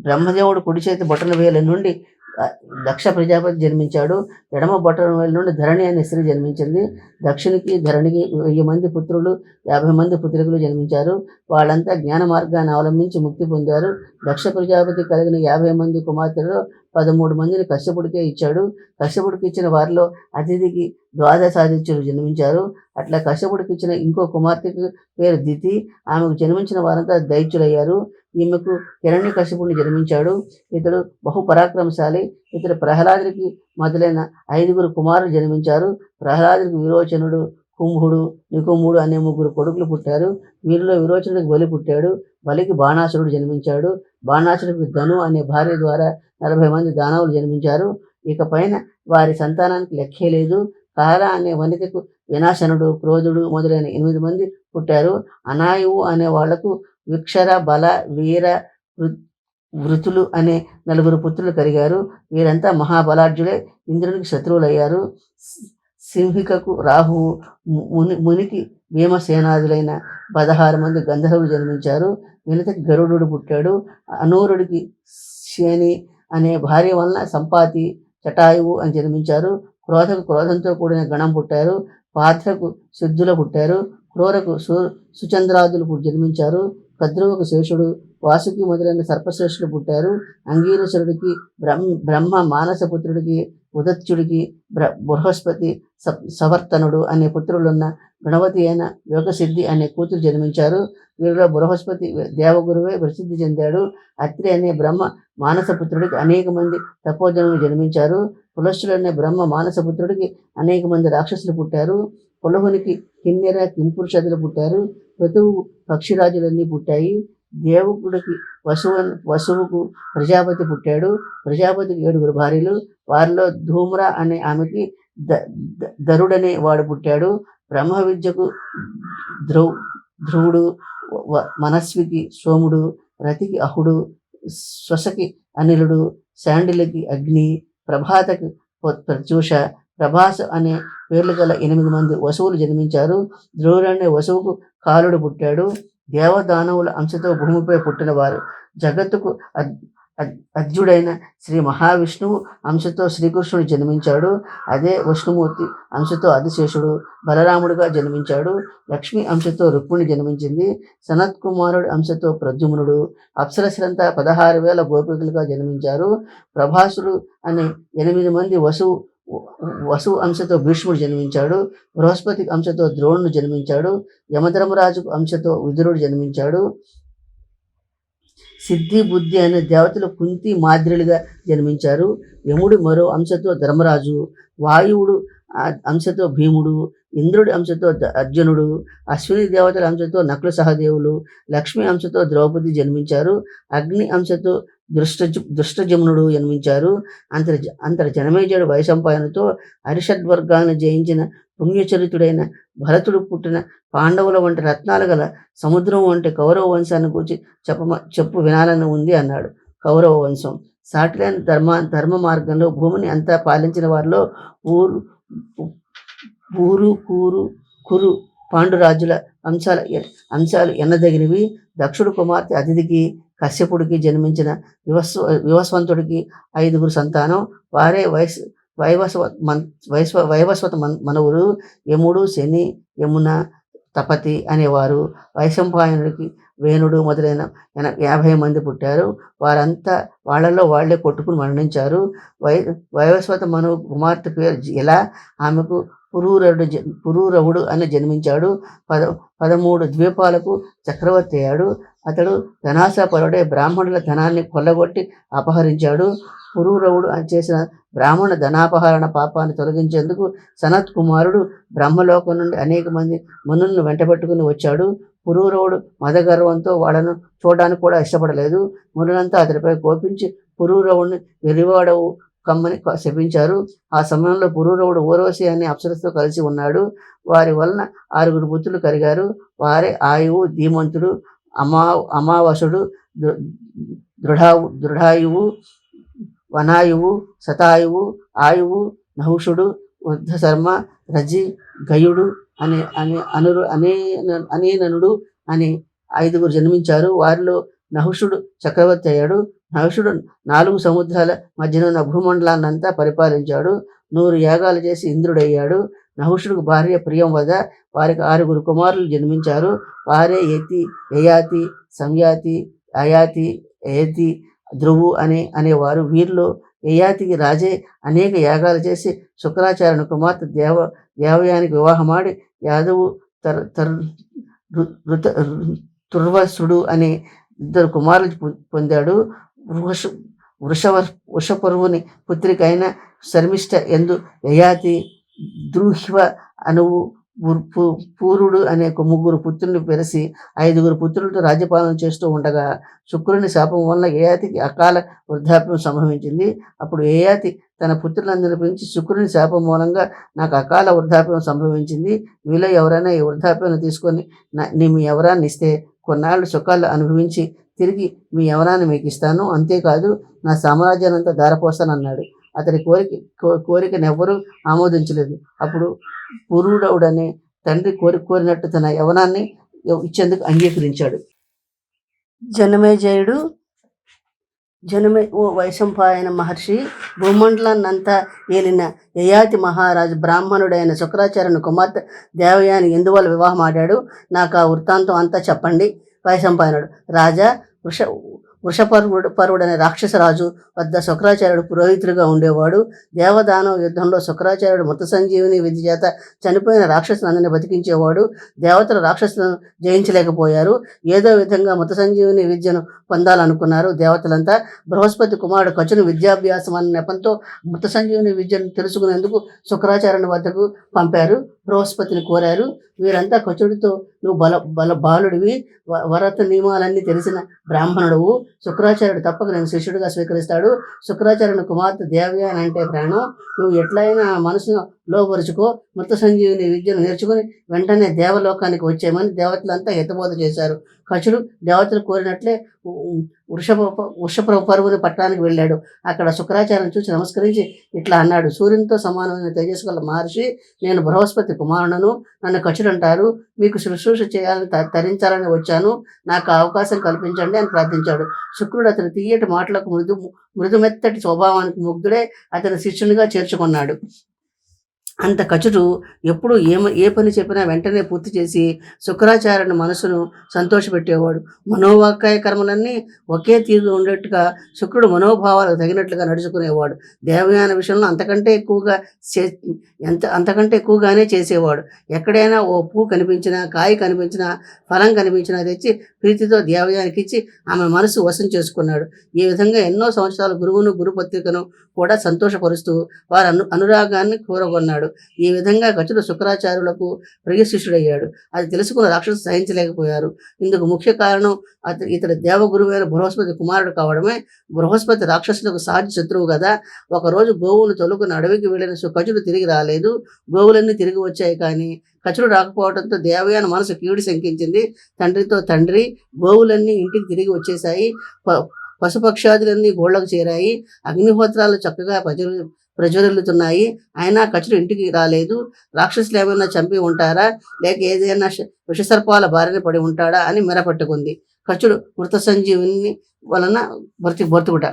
బ్రహ్మదేవుడు కుడి చేతి బొటన వేల నుండి ఆ, దక్ష ప్రజాపతి జన్మించాడు. ఎడమ బొటనవేలు నుండి ధరణి అనే స్త్రీ జన్మించింది. దక్షునికి ధరణికి 1000 మంది పుత్రులు, 50 మంది పుత్రికలు జన్మించారు. వాళ్ళంతా జ్ఞాన మార్గాన్ని అవలంబించి ముక్తి పొందారు. దక్ష ప్రజాపతి కలిగిన 50 మంది కుమార్తెలలో 13 మందిని కశ్యపుడికే ఇచ్చాడు. కశ్యపుడికి ఇచ్చిన వారిలో అతిథికి ద్వాదశాదిత్యులు జన్మించారు. అట్లా కశ్యపుడికి ఇచ్చిన ఇంకో కుమార్తెకి పేరు దితి. ఆమెకు జన్మించిన వారంతా దైత్యులయ్యారు. ఈమెకు హిరణ్యకశిపుడిని జన్మించాడు. ఇతడు బహుపరాక్రమశాలి. ఇతడు ప్రహ్లాదుడికి మొదలైన 5 కుమారులు జన్మించారు. ప్రహ్లాదుడికి విరోచనుడు, కుంభుడు, నికుంభుడు అనే 3 కొడుకులు పుట్టారు. వీరిలో విరోచనుడికి బలి పుట్టాడు. బలికి బాణాసురుడు జన్మించాడు. బాణాసురుడికి ధను అనే భార్య ద్వారా 40 మంది దానవులు జన్మించారు. ఇక పైన వారి సంతానానికి లెక్కే లేదు. కాల అనే వనితకు వినాశనుడు, క్రోధుడు మొదలైన 8 మంది పుట్టారు. అనాయువు అనే వాళ్లకు విక్షర, బల, వీర, వృతులు అనే 4 పుత్రులు కలిగారు. వీరంతా మహాబలాఢ్యులే ఇంద్రునికి శత్రువులయ్యారు. సింహికకు రాహువు, మునికి భీమసేనాదులైన 16 మంది గంధర్వులు జన్మించారు. వినతకి గరుడు పుట్టాడు. అనూరుడికి శని అనే భార్య వలన సంపాతి, జటాయువు అని జన్మించారు. క్రోధకు క్రోధంతో కూడిన గణం పుట్టారు. పాత్రకు సిద్ధులు పుట్టారు. క్రూరకు సుచంద్రాదులు జన్మించారు. కద్రువుకు శేషుడు, వాసుకి మొదలైన సర్పశ్రేష్ఠులు పుట్టారు. అంగీరసురుడికి బ్రహ్మ మానసపుత్రుడికి, ఉదత్యుడికి బృహస్పతి, సవర్తనుడు అనే పుత్రులున్న గణవతి అయిన యోగసిద్ధి అనే కూతురు జన్మించారు. వీరిలో బృహస్పతి దేవగురువే ప్రసిద్ధి చెందాడు. అత్రి అనే బ్రహ్మ మానసపుత్రుడికి అనేక మంది తపోజనులు జన్మించారు. పులస్సుడు అనే బ్రహ్మ మానసపుత్రుడికి అనేక మంది రాక్షసులు పుట్టారు. పులహునికి కిన్నెర, కింపురుషదులు పుట్టారు. ఋతువు పక్షిరాజులన్నీ పుట్టాయి. దేవుడికి వసువుకు ప్రజాపతి పుట్టాడు. ప్రజాపతికి 7 భార్యలు. వారిలో ధూమ్ర అనే ఆమెకి ధరుడనే వాడు పుట్టాడు. బ్రహ్మ విద్యకు ధ్రువుడు, మనస్వికి సోముడు, రతికి అహుడు, శ్వసకి అనిలుడు, శాండిలకి అగ్ని, ప్రభాతకి ప్రత్యూష, ప్రభాస అనే పేర్లు గల 8 మంది వసువులు జన్మించారు. ధ్రువుడనే వసువుకు కాలుడు పుట్టాడు. దేవదానవుల అంశతో భూమిపై పుట్టినవారు. జగత్తుకు అధ్యుడైన శ్రీ మహావిష్ణువు అంశతో శ్రీకృష్ణుడు జన్మించాడు. అదే విష్ణుమూర్తి అంశతో ఆదిశేషుడు బలరాముడుగా జన్మించాడు. లక్ష్మి అంశతో రుక్మిణి జన్మించింది. సనత్ కుమారుడి అంశతో ప్రద్యుమ్నుడు. అప్సరసలంతా 16,000 గోపికలుగా జన్మించారు. ప్రభాసుడు అనే 8 మంది వసువు అంశతో భీష్ముడు జన్మించాడు. బృహస్పతి అంశతో ద్రోణుడు జన్మించాడు. యమధర్మరాజు అంశతో విదురుడు జన్మించాడు. సిద్ధి, బుద్ధి అనే దేవతలు కుంతి, మాద్రులుగా జన్మించారు. యముడు మరో అంశతో ధర్మరాజు, వాయువుడు అంశతో భీముడు, ఇంద్రుడి అంశతో అర్జునుడు, అశ్విని దేవతల అంశతో నకుల సహదేవులు, లక్ష్మి అంశతో ద్రౌపది జన్మించారు. అగ్ని అంశతో దృష్టజమునుడు జన్మించారు. అంతటి జనమేజయుడు వైశంపాయనుతో అరిషడ్వర్గాన్ని జయించిన పుణ్యచరితుడైన భరతుడు పుట్టిన పాండవుల వంటి రత్నాలు గల సముద్రం వంటి కౌరవ వంశాన్ని గురించి చెప్పు వినాలని ఉంది అన్నాడు. కౌరవ వంశం సాటిలేని ధర్మ మార్గంలో భూమిని అంతా పాలించిన వారిలో ఊరు, కురు పాండురాజుల అంశాలు ఎన్నదగినవి. దక్షుడు కుమార్తె అతిథికి, కశ్యపుడికి జన్మించిన వివస్వంతుడికి 5 సంతానం. వారే వైవస్వత మనవులు యముడు, శని, యమున, తపతి అనేవారు. వైశంపాయనుడికి వేణుడు మొదలైన 50 మంది పుట్టారు. వారంతా వాళ్ళలో వాళ్లే కొట్టుకుని మరణించారు. వైవస్వత మనవు కుమార్తె పేరు ఇలా. ఆమెకు పురూరవుడు అని జన్మించాడు. 13 ద్వీపాలకు చక్రవర్తి అయ్యాడు. అతడు ధనాశాపరుడే బ్రాహ్మణుల ధనాన్ని కొల్లగొట్టి అపహరించాడు. పురూరవుడు చేసిన బ్రాహ్మణ ధనాపహరణ పాపాన్ని తొలగించేందుకు సనత్ కుమారుడు బ్రహ్మలోకం నుండి అనేక మంది మనులను వెంటబెట్టుకుని వచ్చాడు. పురూరవుడు మదగర్వంతో వాళ్ళను చూడడానికి కూడా ఇష్టపడలేదు. మునులంతా అతడిపై కోపించి పురూరవుడిని వెర్రివాడవు కమ్మని శపించారు. ఆ సమయంలో పురూరవుడు ఊర్వశి అనే అప్సరస్తో కలిసి ఉన్నాడు. వారి వలన 6 పుత్రులు కలిగారు. వారే ఆయువు, ధీమంతుడు, అమావసుడు, దృఢాయువు, వనాయువు, శతాయువు, ఆయువు, నహుషుడు, వృద్ధశర్మ, రజి, గయుడు అనేననుడు అని 5 జన్మించారు. వారిలో నహుషుడు చక్రవర్తి అయ్యాడు. నహుషుడు 4 సముద్రాల మధ్యన ఉన్న భూమండలాన్నంతా పరిపాలించాడు. 100 యాగాలు చేసి ఇంద్రుడయ్యాడు. నహుషుడికి భార్య ప్రియంవద, వారికి 6 కుమారులు జన్మించారు. వారే యయాతి, సంయాతి, అయాతి, యయతి, ధ్రువు అనేవారు. వీరిలో యయాతికి రాజే అనేక యాగాలు చేసి శుక్రాచార్యుని కుమార్తె దేవయానికి వివాహమాడి యాదవు తుర్వసుడు అనే 2 కుమారులు పొందాడు. వృషపర్వుని పుత్రిక అయిన శర్మిష్ఠ ఎందు యయాతి, ద్రూహ్వ అనువు, పూరుడు అనే 3 పుత్రుల్ని పెరసి 5 పుత్రులతో రాజ్యపాలన చేస్తూ ఉండగా శుక్రుని శాపం వల్ల యయాతికి అకాల వృద్ధాప్యం సంభవించింది. అప్పుడు యయాతి తన పుత్రులందరిని పిలిచి, శుక్రుని శాపం మూలంగా నాకు అకాల వృద్ధాప్యం సంభవించింది. మీలో ఎవరైనా ఈ వృద్ధాప్యాన్ని తీసుకొని మీ యవరాన్ని ఇస్తే కొన్నాళ్ళు సుఖాలు అనుభవించి తిరిగి మీ యవనాన్ని మీకు ఇస్తాను. అంతేకాదు నా సామ్రాజ్యానంతా ధారపోస్తానన్నాడు. అతని కోరికనెవ్వరూ ఆమోదించలేదు. అప్పుడు పురూరవుడనే తండ్రి కోరినట్టు తన యవనాన్ని ఇచ్చేందుకు అంగీకరించాడు. వైశంపాయన మహర్షి భూమండలాన్నంతా ఏలిన యయాతి మహారాజు బ్రాహ్మణుడైన శుక్రాచార్యుని కుమార్తె దేవయాని ఎందువల్ల వివాహమాడాడు? నాకు ఆ వృత్తాంతం అంతా చెప్పండి. వైశంపాయనుడు: రాజా, వృషపర్వుడనే రాక్షసరాజు వద్ద శుక్రాచార్యుడు పురోహితుడిగా ఉండేవాడు. దేవదానవ యుద్ధంలో శుక్రాచార్యుడు మృత సంజీవిని విద్య చేత చనిపోయిన రాక్షసులందరినీ బతికించేవాడు. దేవతలు రాక్షసులను జయించలేకపోయారు. ఏదో విధంగా మృత సంజీవిని విద్యను పొందాలనుకున్నారు దేవతలంతా. బృహస్పతి కుమారుడు కచుని విద్యాభ్యాసం అనే నెపంతో మృత సంజీవిని విద్యను తెలుసుకునేందుకు శుక్రాచార్యుని వద్దకు పంపారు. బృహస్పతిని కోరారు. వీరంతా కచుడితో, నువ్వు బాలుడివి, వరత నియమాలన్నీ తెలిసిన బ్రాహ్మణుడువు. శుక్రాచార్యుడు తప్పక నేను శిష్యుడిగా స్వీకరిస్తాడు. శుక్రాచార్యుని కుమార్తె దేవయాని అంటే ప్రాణం. నువ్వు ఎట్లయినా మనసును లోపరుచుకో. మృత సంజీవిని విద్యను నేర్చుకుని వెంటనే దేవలోకానికి వచ్చేయమని దేవతలంతా హితబోధ చేశారు. కచుడు దేవతలు కోరినట్లే వృషపర్వుని పట్టణానికి వెళ్ళాడు. అక్కడ శుక్రాచార్యుని చూసి నమస్కరించి ఇట్లా అన్నాడు: సూర్యునితో సమానమైన తేజస్సు గల మహర్షి, నేను బృహస్పతి కుమారుడను. నన్ను కచుడు అంటారు. మీకు శుశ్రూష చేయాలని తరించాలని వచ్చాను. నాకు అవకాశం కల్పించండి అని ప్రార్థించాడు. శుక్రుడు అతని తీయటి మాటలకు మృదుమెత్తటి స్వభావానికి ముగ్ధుడే అతని శిష్యునిగా చేర్చుకున్నాడు. అంత కచుడు ఎప్పుడు ఏ పని చెప్పినా వెంటనే పూర్తి చేసి శుక్రాచార్యుని మనసును సంతోషపెట్టేవాడు. మనోవాకాయ కర్మలన్నీ ఒకే తీరులో ఉండేట్టుగా శుక్రుడు మనోభావాలకు తగినట్లుగా నడుచుకునేవాడు. దేవయాన విషయంలో అంతకంటే ఎక్కువగానే చేసేవాడు. ఎక్కడైనా ఓ పువ్వు కనిపించినా, కాయ కనిపించినా, ఫలం కనిపించినా తెచ్చి ప్రీతితో దేవయానికి ఇచ్చి ఆమె మనసు వశం చేసుకున్నాడు. ఈ విధంగా ఎన్నో సంవత్సరాలు గురువును, గురుపత్రికను కూడా సంతోషపరుస్తూ వారి అనురాగాన్ని కోరగొన్నాడు. ఈ విధంగా కచుడు శుక్రాచార్యులకు ప్రియశిష్యుడయ్యాడు. అది తెలుసుకున్న రాక్షసు సహించలేకపోయారు. ఇందుకు ముఖ్య కారణం ఇతడు దేవగురువైన బృహస్పతి కుమారుడు కావడమే. బృహస్పతి రాక్షసులకు సహజ శత్రువు కదా. ఒకరోజు గోవును తొలుకుని అడవికి వెళ్ళిన కచుడు తిరిగి రాలేదు. గోవులన్నీ తిరిగి వచ్చాయి, కానీ కచుడు రాకపోవడంతో దేవయాన మనసు కీడు శంకించింది. తండ్రి, గోవులన్నీ ఇంటికి తిరిగి వచ్చేశాయి. పశుపక్షాదులన్నీ గోళ్లకు చేరాయి. అగ్నిహోత్రాలు చక్కగా ప్రజ్వరిల్లుతున్నాయి. అయినా కచుడు ఇంటికి రాలేదు. రాక్షసులు ఏమైనా చంపి ఉంటారా, లేక ఏదైనా విషసర్పాల బారిన పడి ఉంటాడా అని మెరపట్టుకుంది. కచుడు మృత సంజీవుని వలన బ్రతుకుట.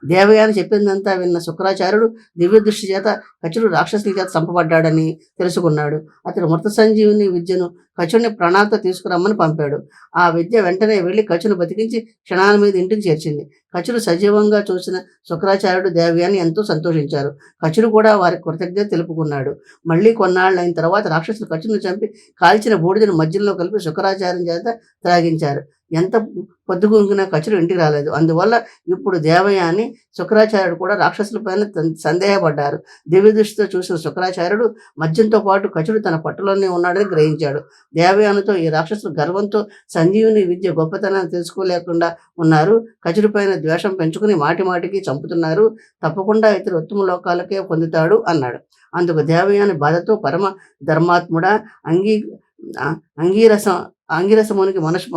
దేవయాని చెప్పిందంతా విన్న శుక్రాచార్యుడు దివ్య దృష్టి చేత కచుడు రాక్షసుల చేత చంపబడ్డాడని తెలుసుకున్నాడు. అతడు మృత సంజీవుని విద్యను కచుడిని ప్రాణాలతో తీసుకురమ్మని పంపాడు. ఆ విద్య వెంటనే వెళ్లి కచును బతికించి క్షణాల మీద ఇంటికి చేర్చింది. కచుడు సజీవంగా చూసిన శుక్రాచార్యుడు దేవయాని ఎంతో సంతోషించారు. కచుడు కూడా వారికి కృతజ్ఞత తెలుపుకున్నాడు. మళ్ళీ కొన్నాళ్ళు అయిన తర్వాత రాక్షసులు కచును చంపి కాల్చిన బూడిదను మధ్యలో కలిపి శుక్రాచార్యం చేత త్రాగించారు. ఎంత పొద్దుగుంకినా కచుడు ఇంటికి రాలేదు. అందువల్ల ఇప్పుడు దేవయాని, శుక్రాచార్యుడు కూడా రాక్షసులపైన సందేహపడ్డారు. దివ్య దృష్టితో చూసిన శుక్రాచార్యుడు మద్యంతో పాటు కచుడు తన పట్టులోనే ఉన్నాడని గ్రహించాడు. దేవయానితో ఈ రాక్షసులు గర్వంతో సంజీవుని విద్య గొప్పతనాన్ని తెలుసుకోలేకుండా ఉన్నారు. కచుడి పైన ద్వేషం పెంచుకుని మాటికి చంపుతున్నారు. తప్పకుండా ఇతరు ఉత్తమ లోకాలకే పొందుతాడు అన్నాడు. అందుకు దేవయాని బాధతో, పరమ ధర్మాత్ముడా, అంగీరసమునికి మనసు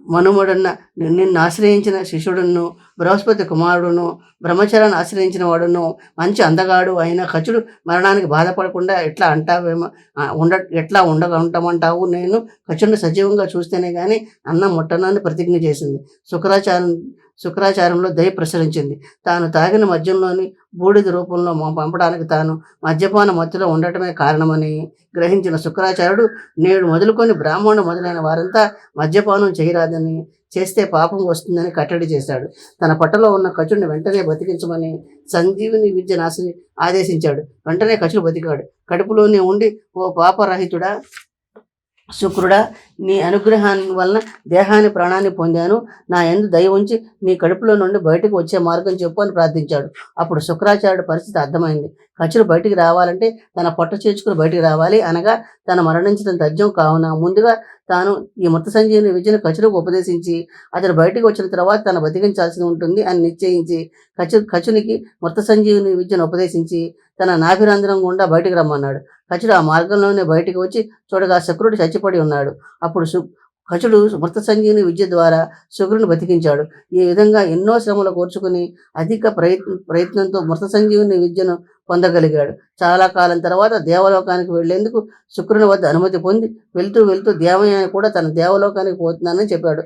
మనుమడున్న నిన్ను ఆశ్రయించిన శిష్యుడును, బృహస్పతి కుమారుడును, బ్రహ్మచర్యాన్ని ఆశ్రయించిన వాడును, మంచి అందగాడు అయిన కచుడు మరణానికి బాధపడకుండా ఎట్లా ఉండమంటావు? నేను కచుడిని సజీవంగా చూస్తేనే కానీ అన్నం ముట్టనని ప్రతిజ్ఞ చేసింది. శుక్రాచారంలో దయ ప్రసరించింది. తాను తాగిన మద్యంలోని బూడిద రూపంలో పంపడానికి తాను మద్యపాన మత్తులో ఉండటమే కారణమని గ్రహించిన శుక్రాచార్యుడు నేడు మొదలుకొని బ్రాహ్మణుడు మొదలైన వారంతా మద్యపానం చేయరాదని, చేస్తే పాపం వస్తుందని కట్టడి చేశాడు. తన పట్టలో ఉన్న కచుడిని వెంటనే బతికించమని సంజీవిని విద్యను ఆదేశించాడు. వెంటనే కచుడు బతికాడు. కడుపులోనే ఉండి, ఓ పాపరహితుడా శుక్రుడా, నీ అనుగ్రహాన్ని వలన దేహాన్ని ప్రాణాన్ని పొందాను. నా యందు దయ ఉంచి నీ కడుపులో నుండి బయటకు వచ్చే మార్గం చెప్పు అని ప్రార్థించాడు. అప్పుడు శుక్రాచార్యుడి పరిస్థితి అర్థమైంది. కచుడు బయటికి రావాలంటే తన పొట్ట చేర్చుకుని బయటికి రావాలి, అనగా తన మరణించడం తథ్యం కావున ముందుగా తాను ఈ మృత సంజీవిని విద్యను కచుడుకు ఉపదేశించి అతను బయటికి వచ్చిన తర్వాత తను బతికించాల్సి ఉంటుంది అని నిశ్చయించి కచునికి మృత సంజీవిని విద్యను ఉపదేశించి తన నాభిరంధ్రం గుండా బయటికి రమ్మన్నాడు. కచుడు ఆ మార్గంలోనే బయటికి వచ్చి చూడగా శుక్రుడు చచ్చిపడి ఉన్నాడు. అప్పుడు కచుడు మృత సంజీవిని విద్య ద్వారా శుక్రుని బతికించాడు. ఈ విధంగా ఎన్నో శ్రమలు కోర్చుకుని అధిక ప్రయత్నంతో మృత సంజీవిని విద్యను పొందగలిగాడు. చాలా కాలం తర్వాత దేవలోకానికి వెళ్లేందుకు శుక్రుని వద్ద అనుమతి పొంది వెళ్తూ వెళ్తూ దేవయాని కూడా తన దేవలోకానికి పోతున్నానని చెప్పాడు.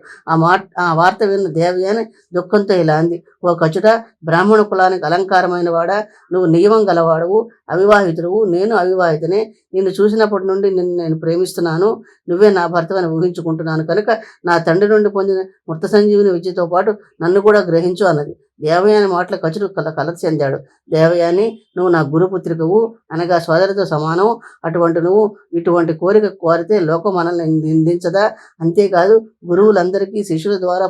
ఆ వార్త విన్న దేవయాని దుఃఖంతో ఇలా అంది: ఓ కచుడా, బ్రాహ్మణ కులానికి అలంకారమైన వాడా, నువ్వు నియమం గలవాడవు, అవివాహితుడువు, నేను అవివాహితనే. నిన్ను చూసినప్పటి నుండి నేను ప్రేమిస్తున్నాను. నువ్వే నా భర్తవని ఊహించుకుంటున్నాను కనుక నా తండ్రి నుండి పొందిన మృత సంజీవిని విద్యతో పాటు నన్ను కూడా గ్రహించు అన్నది. దేవయాని మాటల కచుడు కలత చెందాడు. దేవయాని, నువ్వు నా గురుపుత్రికవు, అనగా సోదరితో సమానం. నువ్వు ఇటువంటి కోరిక కోరితే లోకం మనల్ని నిందించదా? అంతేకాదు, గురువులందరికీ శిష్యుల ద్వారా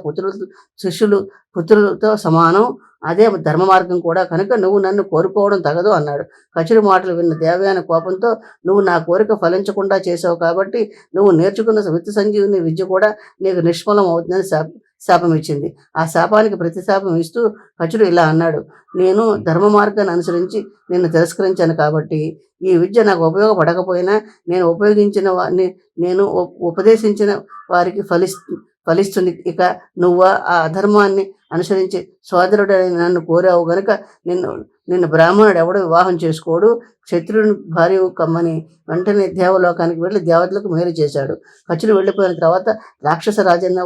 శిష్యులు పుత్రులతో సమానం. అదే ధర్మ మార్గం కూడా. కనుక నువ్వు నన్ను కోరుకోవడం తగదు అన్నాడు. కచుడి మాటలు విన్న దేవయాని కోపంతో, నువ్వు నా కోరిక ఫలించకుండా చేసావు కాబట్టి నువ్వు నేర్చుకున్న విత్త సంజీవిని విద్య కూడా నీకు నిష్ఫలం అవుతుందని శాపం ఇచ్చింది. ఆ శాపానికి ప్రతిశాపం ఇస్తూ కచుడు ఇలా అన్నాడు: నేను ధర్మ మార్గాన్ని అనుసరించి నిన్ను తిరస్కరించాను కాబట్టి ఈ విద్య నాకు ఉపయోగపడకపోయినా నేను ఉపదేశించిన వారికి ఫలిస్తుంది. ఇక నువ్వు ఆ అధర్మాన్ని అనుసరించి సోదరుడని నన్ను కోరావు గనుక నిన్ను బ్రాహ్మణుడు ఎవడు వివాహం చేసుకోడు. క్షత్రుని భార్య కమ్మని వెంటనే దేవలోకానికి వెళ్ళి దేవతలకు మేలు చేశాడు. కచుడు వెళ్ళిపోయిన తర్వాత రాక్షస రాజన్న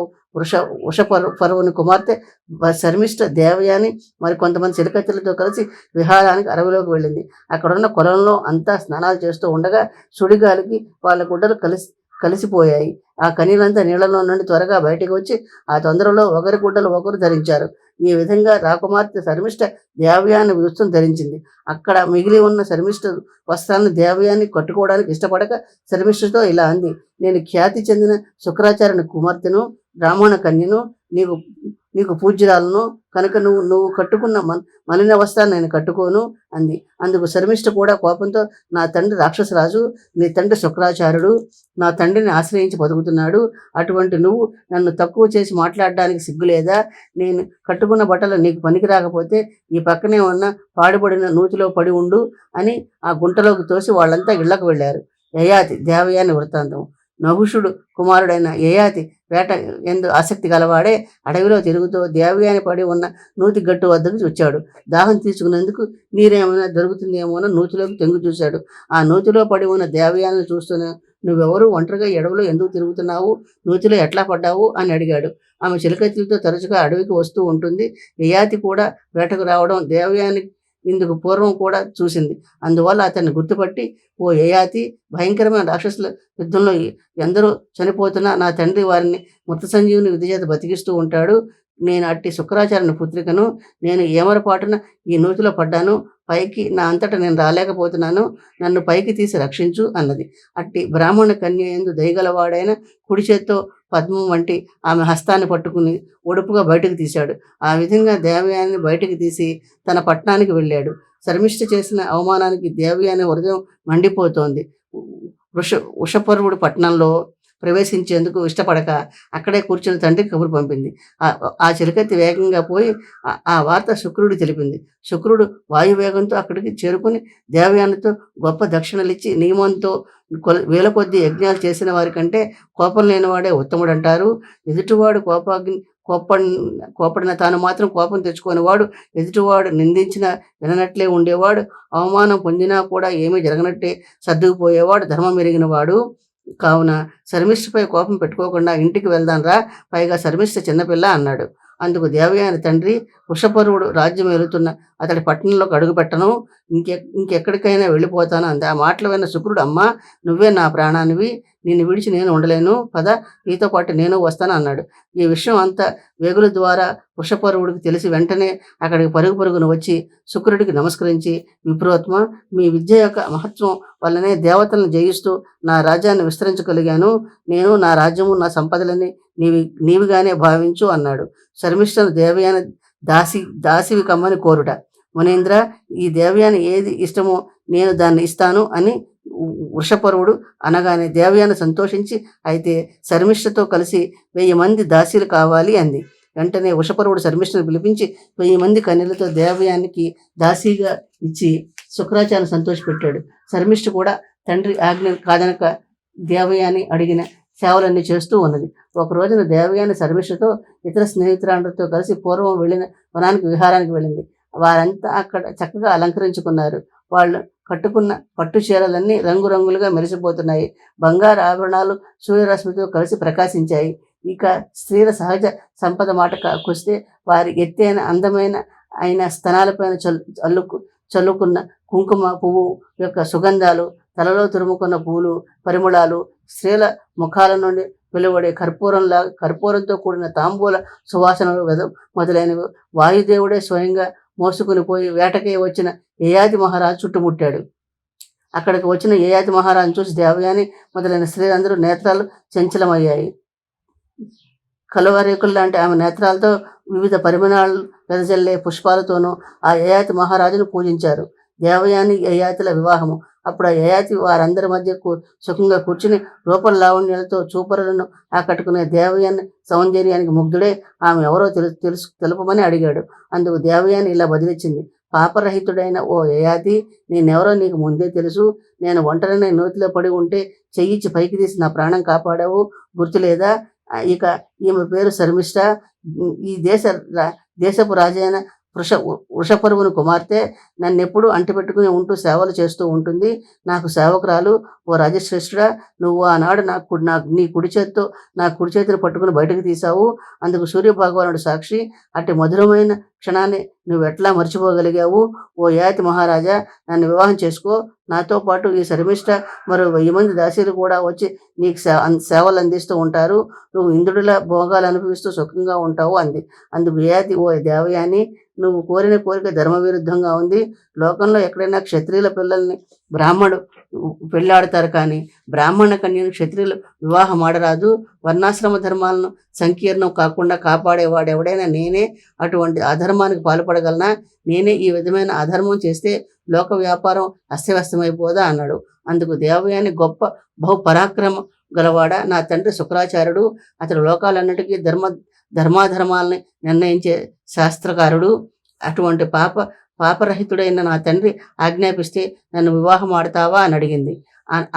వృషపర్వుని కుమార్తె శర్మిష్ఠ దేవయాని మరి కొంతమంది చిలకత్తెలతో కలిసి విహారానికి అడవిలోకి వెళ్ళింది. అక్కడున్న కొలంలో అంతా స్నానాలు చేస్తూ ఉండగా సుడిగాలికి వాళ్ళ గుడ్డలు కలిసిపోయాయి. ఆ కనీలంతా నీళ్లలో నుండి త్వరగా బయటకు వచ్చి ఆ తొందరలో ఒకరి గుడ్డలు ఒకరు ధరించారు. ఈ విధంగా రాకుమార్తె శర్మిష్ఠ దేవయాని దుస్తును ధరించింది. అక్కడ మిగిలి ఉన్న శర్మిష్ఠ వస్త్రాన్ని దేవయాని కట్టుకోవడానికి ఇష్టపడక శర్మిష్ఠతో ఇలా అంది: నేను ఖ్యాతి చెందిన శుక్రాచార్యుని కుమార్తెను, బ్రాహ్మణ కన్యను, నీకు పూజ్యురాలను కనుక నువ్వు కట్టుకున్న మలిన వస్త్రాన్ని నేను కట్టుకోను అంది. అందుకు శర్మిష్ఠ కూడా కోపంతో, నా తండ్రి రాక్షసరాజు, నీ తండ్రి శుక్రాచార్యుడు నా తండ్రిని ఆశ్రయించి బతుకుతున్నాడు. అటువంటి నువ్వు నన్ను తక్కువ చేసి మాట్లాడడానికి సిగ్గులేదా? నేను కట్టుకున్న బట్టలు నీకు పనికి రాకపోతే ఈ పక్కనే ఉన్న పాడుబడిన నూతిలో పడి ఉండు అని ఆ గుంటలోకి తోసి వాళ్ళంతా ఇళ్లకు వెళ్ళారు. యయాతి దేవయాని వృత్తాంతం. నహుషుడు కుమారుడైన యయాతి వేట ఎందు ఆసక్తి గలవాడే అడవిలో తిరుగుతూ దేవయాని పడి ఉన్న నూతి గట్టు వద్దకు వచ్చాడు. దాహం తీసుకునేందుకు నీరేమైనా దొరుకుతుందేమోనో నూతిలోకి తెంగు చూశాడు. ఆ నూతిలో పడి ఉన్న దేవయాని చూస్తూనే, నువ్వెవరు, ఒంటరిగా ఎడవలో ఎందుకు తిరుగుతున్నావు, నూతిలో ఎట్లా పడ్డావు అని అడిగాడు. ఆమె చిలకత్తులతో తరచుగా అడవికి వస్తూ ఉంటుంది. యయాతి కూడా వేటకు రావడం దేవయాని ఇందుకు పూర్వం కూడా చూసింది. అందువల్ల అతన్ని గుర్తుపట్టి, ఓ యయాతి, భయంకరమైన రాక్షసుల యుద్ధంలో ఎందరో చనిపోతున్నా నా తండ్రి వారిని మృత సంజీవుని విద్య చేత బతికిస్తూ ఉంటాడు. నేను అట్టి శుక్రాచార్యుని పుత్రికను. నేను ఏమరపాటున ఈ నూతిలో పడ్డాను. పైకి నా అంతటా నేను రాలేకపోతున్నాను. నన్ను పైకి తీసి రక్షించు అన్నది. అట్టి బ్రాహ్మణ కన్య యందు దయగలవాడైన కుడి చేత్తో పద్మం వంటి ఆమె హస్తాన్ని పట్టుకుని ఒడుపుగా బయటకు తీశాడు. ఆ విధంగా దేవయాని బయటికి తీసి తన పట్టణానికి వెళ్ళాడు. శర్మిష్ఠ చేసిన అవమానానికి దేవయాని హృదయం మండిపోతోంది. వృషపర్వుడి పట్టణంలో ప్రవేశించేందుకు ఇష్టపడక అక్కడే కూర్చుని తండ్రికి కబురు పంపింది. ఆ చిలకత్తి వేగంగా పోయి ఆ వార్త శుక్రుడు తెలిపింది. శుక్రుడు వాయువేగంతో అక్కడికి చేరుకుని దేవయానితో గొప్ప దక్షిణలిచ్చి నియమంతో వేల కొద్దీ యజ్ఞాలు చేసిన వారి కంటే కోపం లేనివాడే ఉత్తముడు అంటారు. ఎదుటివాడు కోపడిన తాను మాత్రం కోపం తెచ్చుకునేవాడు, ఎదుటివాడు నిందించిన విననట్లే ఉండేవాడు, అవమానం పొందినా కూడా ఏమీ జరగనట్టే సర్దుకుపోయేవాడు ధర్మం ఎరిగినవాడు. కావున శర్మిష్ఠపై కోపం పెట్టుకోకుండా ఇంటికి వెళ్దాంరా, పైగా శర్మిష్ఠ చిన్నపిల్ల అన్నాడు. అందుకు దేవయాని తండ్రి, వృషపర్వుడు రాజ్యం వెళుతున్న అతడి పట్టణంలోకి అడుగు పెట్టను, ఇంకెక్కడికైనా వెళ్ళిపోతాను అంది. ఆ మాటలు విన్న శుక్రుడు, అమ్మా నువ్వే నా ప్రాణానివి, నిన్ను విడిచి నేను ఉండలేను, పద నీతో పాటు నేను వస్తాను అన్నాడు. ఈ విషయం అంతా వేగుల ద్వారా వృషపర్వుడికి తెలిసి వెంటనే అక్కడికి పరుగును వచ్చి శుక్రుడికి నమస్కరించి, విప్రోత్మ, మీ విద్య యొక్క మహత్వం వల్లనే దేవతలను జయిస్తూ నా రాజ్యాన్ని విస్తరించగలిగాను. నేను నా రాజ్యము నా సంపదలని నీవిగానే భావించు అన్నాడు. శర్మిష్ఠను దేవయాని దాసివి కమ్మని కోరుట. మునీంద్ర, ఈ దేవయాని ఏది ఇష్టమో నేను దాన్ని ఇస్తాను అని వృషపర్వుడు అనగానే దేవయాని సంతోషించి, అయితే శర్మిష్ఠతో కలిసి 1000 మంది దాసీలు కావాలి అంది. వెంటనే వృషపర్వుడు శర్మిష్ఠను పిలిపించి 1000 మంది కన్యలతో దేవయానికి దాసీగా ఇచ్చి శుక్రాచార్యను సంతోషపెట్టాడు. శర్మిష్ఠ కూడా తండ్రి ఆజ్ఞ కాదనక దేవయాని అడిగిన సేవలన్నీ చేస్తూ ఉన్నది. ఒక రోజున దేవయాని శర్మిష్ఠతో ఇతర స్నేహితురాండ్రతో కలిసి పూర్వం వెళ్ళిన వనానికి విహారానికి వెళ్ళింది. వారంతా అక్కడ చక్కగా అలంకరించుకున్నారు. వాళ్ళు కట్టుకున్న పట్టు చీరలన్నీ రంగురంగులుగా మెరిసిపోతున్నాయి. బంగారు ఆభరణాలు సూర్యరశ్మితో కలిసి ప్రకాశించాయి. ఇక స్త్రీల సహజ సంపద మాటకొస్తే వారి ఎత్తైన అందమైన స్తనాలపైన చల్లుకున్న కుంకుమ పువ్వు యొక్క సుగంధాలు, తలలో తురుముకున్న పూలు పరిమళాలు, స్త్రీల ముఖాల నుండి వెలువడే కర్పూరంతో కూడిన తాంబూల సువాసనలు మొదలైనవి వాయుదేవుడే స్వయంగా మోసుకుని పోయి వేటకే వచ్చిన యయాతి మహారాజు చుట్టుముట్టాడు. అక్కడికి వచ్చిన యయాతి మహారాజు చూసి దేవయాని మొదలైన స్త్రీలందరూ నేత్రాలు చంచలమయ్యాయి. కలువరేకులు లాంటి ఆమె నేత్రాలతో వివిధ పరిమాణాలు వెదజల్లే పుష్పాలతోనూ ఆ యయాతి మహారాజును పూజించారు. దేవయాని యయాతిల వివాహము. అప్పుడు ఆ యయాతి వారందరి మధ్య సుఖంగా కూర్చుని రూపలావణ్యాలతో చూపరులను ఆకట్టుకునే దేవయాని సౌందర్యానికి ముగ్ధుడే ఆమె ఎవరో తెలుపమని అడిగాడు. అందుకు దేవయాని ఇలా బదిలిచ్చింది, పాపరహితుడైన ఓ యయాతి, నేనెవరో నీకు ముందే తెలుసు. నేను ఒంటరిని నూతిలో పడి ఉంటే చెయ్యిచ్చి పైకి తీసి నా ప్రాణం కాపాడావు, గుర్తులేదా? ఇక ఈమె పేరు శర్మిష్ఠ, ఈ దేశపు రాజైన వృషపర్వుని కుమార్తె. నన్నెప్పుడు అంటిపెట్టుకుని ఉంటూ సేవలు చేస్తూ ఉంటుంది. నాకు సేవకురాలు. ఓ రాజశ్రేష్ఠుడా, నువ్వు ఆనాడు నీ కుడి చేతిని పట్టుకుని బయటకు తీశావు. అందుకు సూర్యభగవానుడు సాక్షి. అట్టి మధురమైన క్షణాన్ని నువ్వు ఎట్లా మర్చిపోగలిగావు? ఓ యయాతి మహారాజా, నన్ను వివాహం చేసుకో. నాతో పాటు ఈ శర్మిష్ఠ మరో 1000 మంది దాసీలు కూడా వచ్చి నీకు సేవలు అందిస్తూ ఉంటారు. నువ్వు ఇంద్రుడిలా భోగాలు అనుభవిస్తూ సుఖంగా ఉంటావు అంది. అందుకు యయాతి, ఓ దేవయాని, నువ్వు కోరిన కోరిక ధర్మవిరుద్ధంగా ఉంది. లోకంలో ఎక్కడైనా క్షత్రియుల పిల్లల్ని బ్రాహ్మణుడు పెళ్ళాడతారు, కానీ బ్రాహ్మణ కన్యను క్షత్రియులు వివాహం ఆడరాదు. వర్ణాశ్రమ ధర్మాలను సంకీర్ణం కాకుండా కాపాడేవాడు ఎవడైనా నేనే. అటువంటి అధర్మానికి పాల్పడగలనా? నేనే ఈ విధమైన అధర్మం చేస్తే లోక వ్యాపారం అస్తవ్యస్తమైపోదా అన్నాడు. అందుకు దేవయాని, గొప్ప బహుపరాక్రమ గలవాడ, నా తండ్రి శుక్రాచార్యుడు. అతడు లోకాలన్నిటికీ ధర్మాధర్మాలని నిర్ణయించే శాస్త్రకారుడు. అటువంటి పాపరహితుడైన నా తండ్రి ఆజ్ఞాపిస్తే నన్ను వివాహం ఆడతావా అని అడిగింది.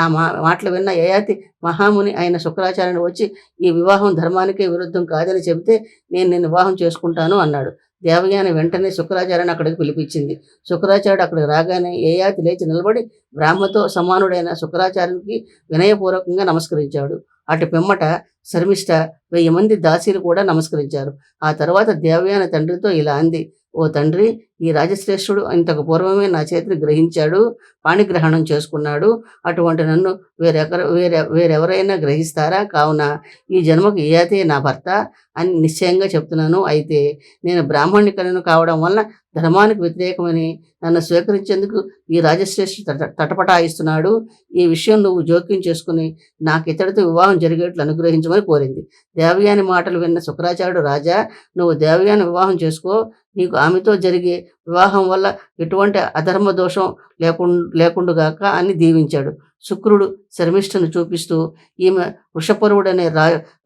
ఆ మాటలు విన్న యయాతి మహాముని అయిన శుక్రాచార్యుడు వచ్చి, ఈ వివాహం ధర్మానికే విరుద్ధం కాదని చెబితే నేను వివాహం చేసుకుంటాను అన్నాడు. దేవయాని వెంటనే శుక్రాచార్యుని అక్కడికి పిలిపించింది. శుక్రాచార్యుడు అక్కడికి రాగానే యయాతి లేచి నిలబడి బ్రాహ్మతో సమానుడైన శుక్రాచార్యునికి వినయపూర్వకంగా నమస్కరించాడు. అటు పిమ్మట శర్మిష్ఠ 1000 మంది దాసీలు కూడా నమస్కరించారు. ఆ తర్వాత దేవయాని తండ్రితో ఇలా అంది, ఓ తండ్రి, ఈ రాజశ్రేష్ఠుడు ఇంతకు పూర్వమే నా చేతిని గ్రహించాడు, పాణిగ్రహణం చేసుకున్నాడు. అటువంటి నన్ను వేరెవరైనా గ్రహిస్తారా? కావున ఈ జన్మకు యయాతే నా భర్త అని నిశ్చయంగా చెప్తున్నాను. అయితే నేను బ్రాహ్మణి కన్యను కావడం వలన ధర్మానికి వ్యతిరేకమని నన్ను స్వీకరించేందుకు ఈ రాజశ్రేష్ఠుడు తటపటాయిస్తున్నాడు. ఈ విషయం నువ్వు జోక్యం చేసుకుని నాకు ఇతడితో వివాహం జరిగేట్లు అనుగ్రహించమని కోరింది. దేవయాని మాటలు విన్న శుక్రాచార్యుడు, రాజా, నువ్వు దేవయాని వివాహం చేసుకో. నీకు ఆమెతో జరిగే వివాహం వల్ల ఎటువంటి అధర్మ దోషం లేకుండుగాక అని దీవించాడు. శుక్రుడు శర్మిష్ఠను చూపిస్తూ, ఈమె వృషపరువుడనే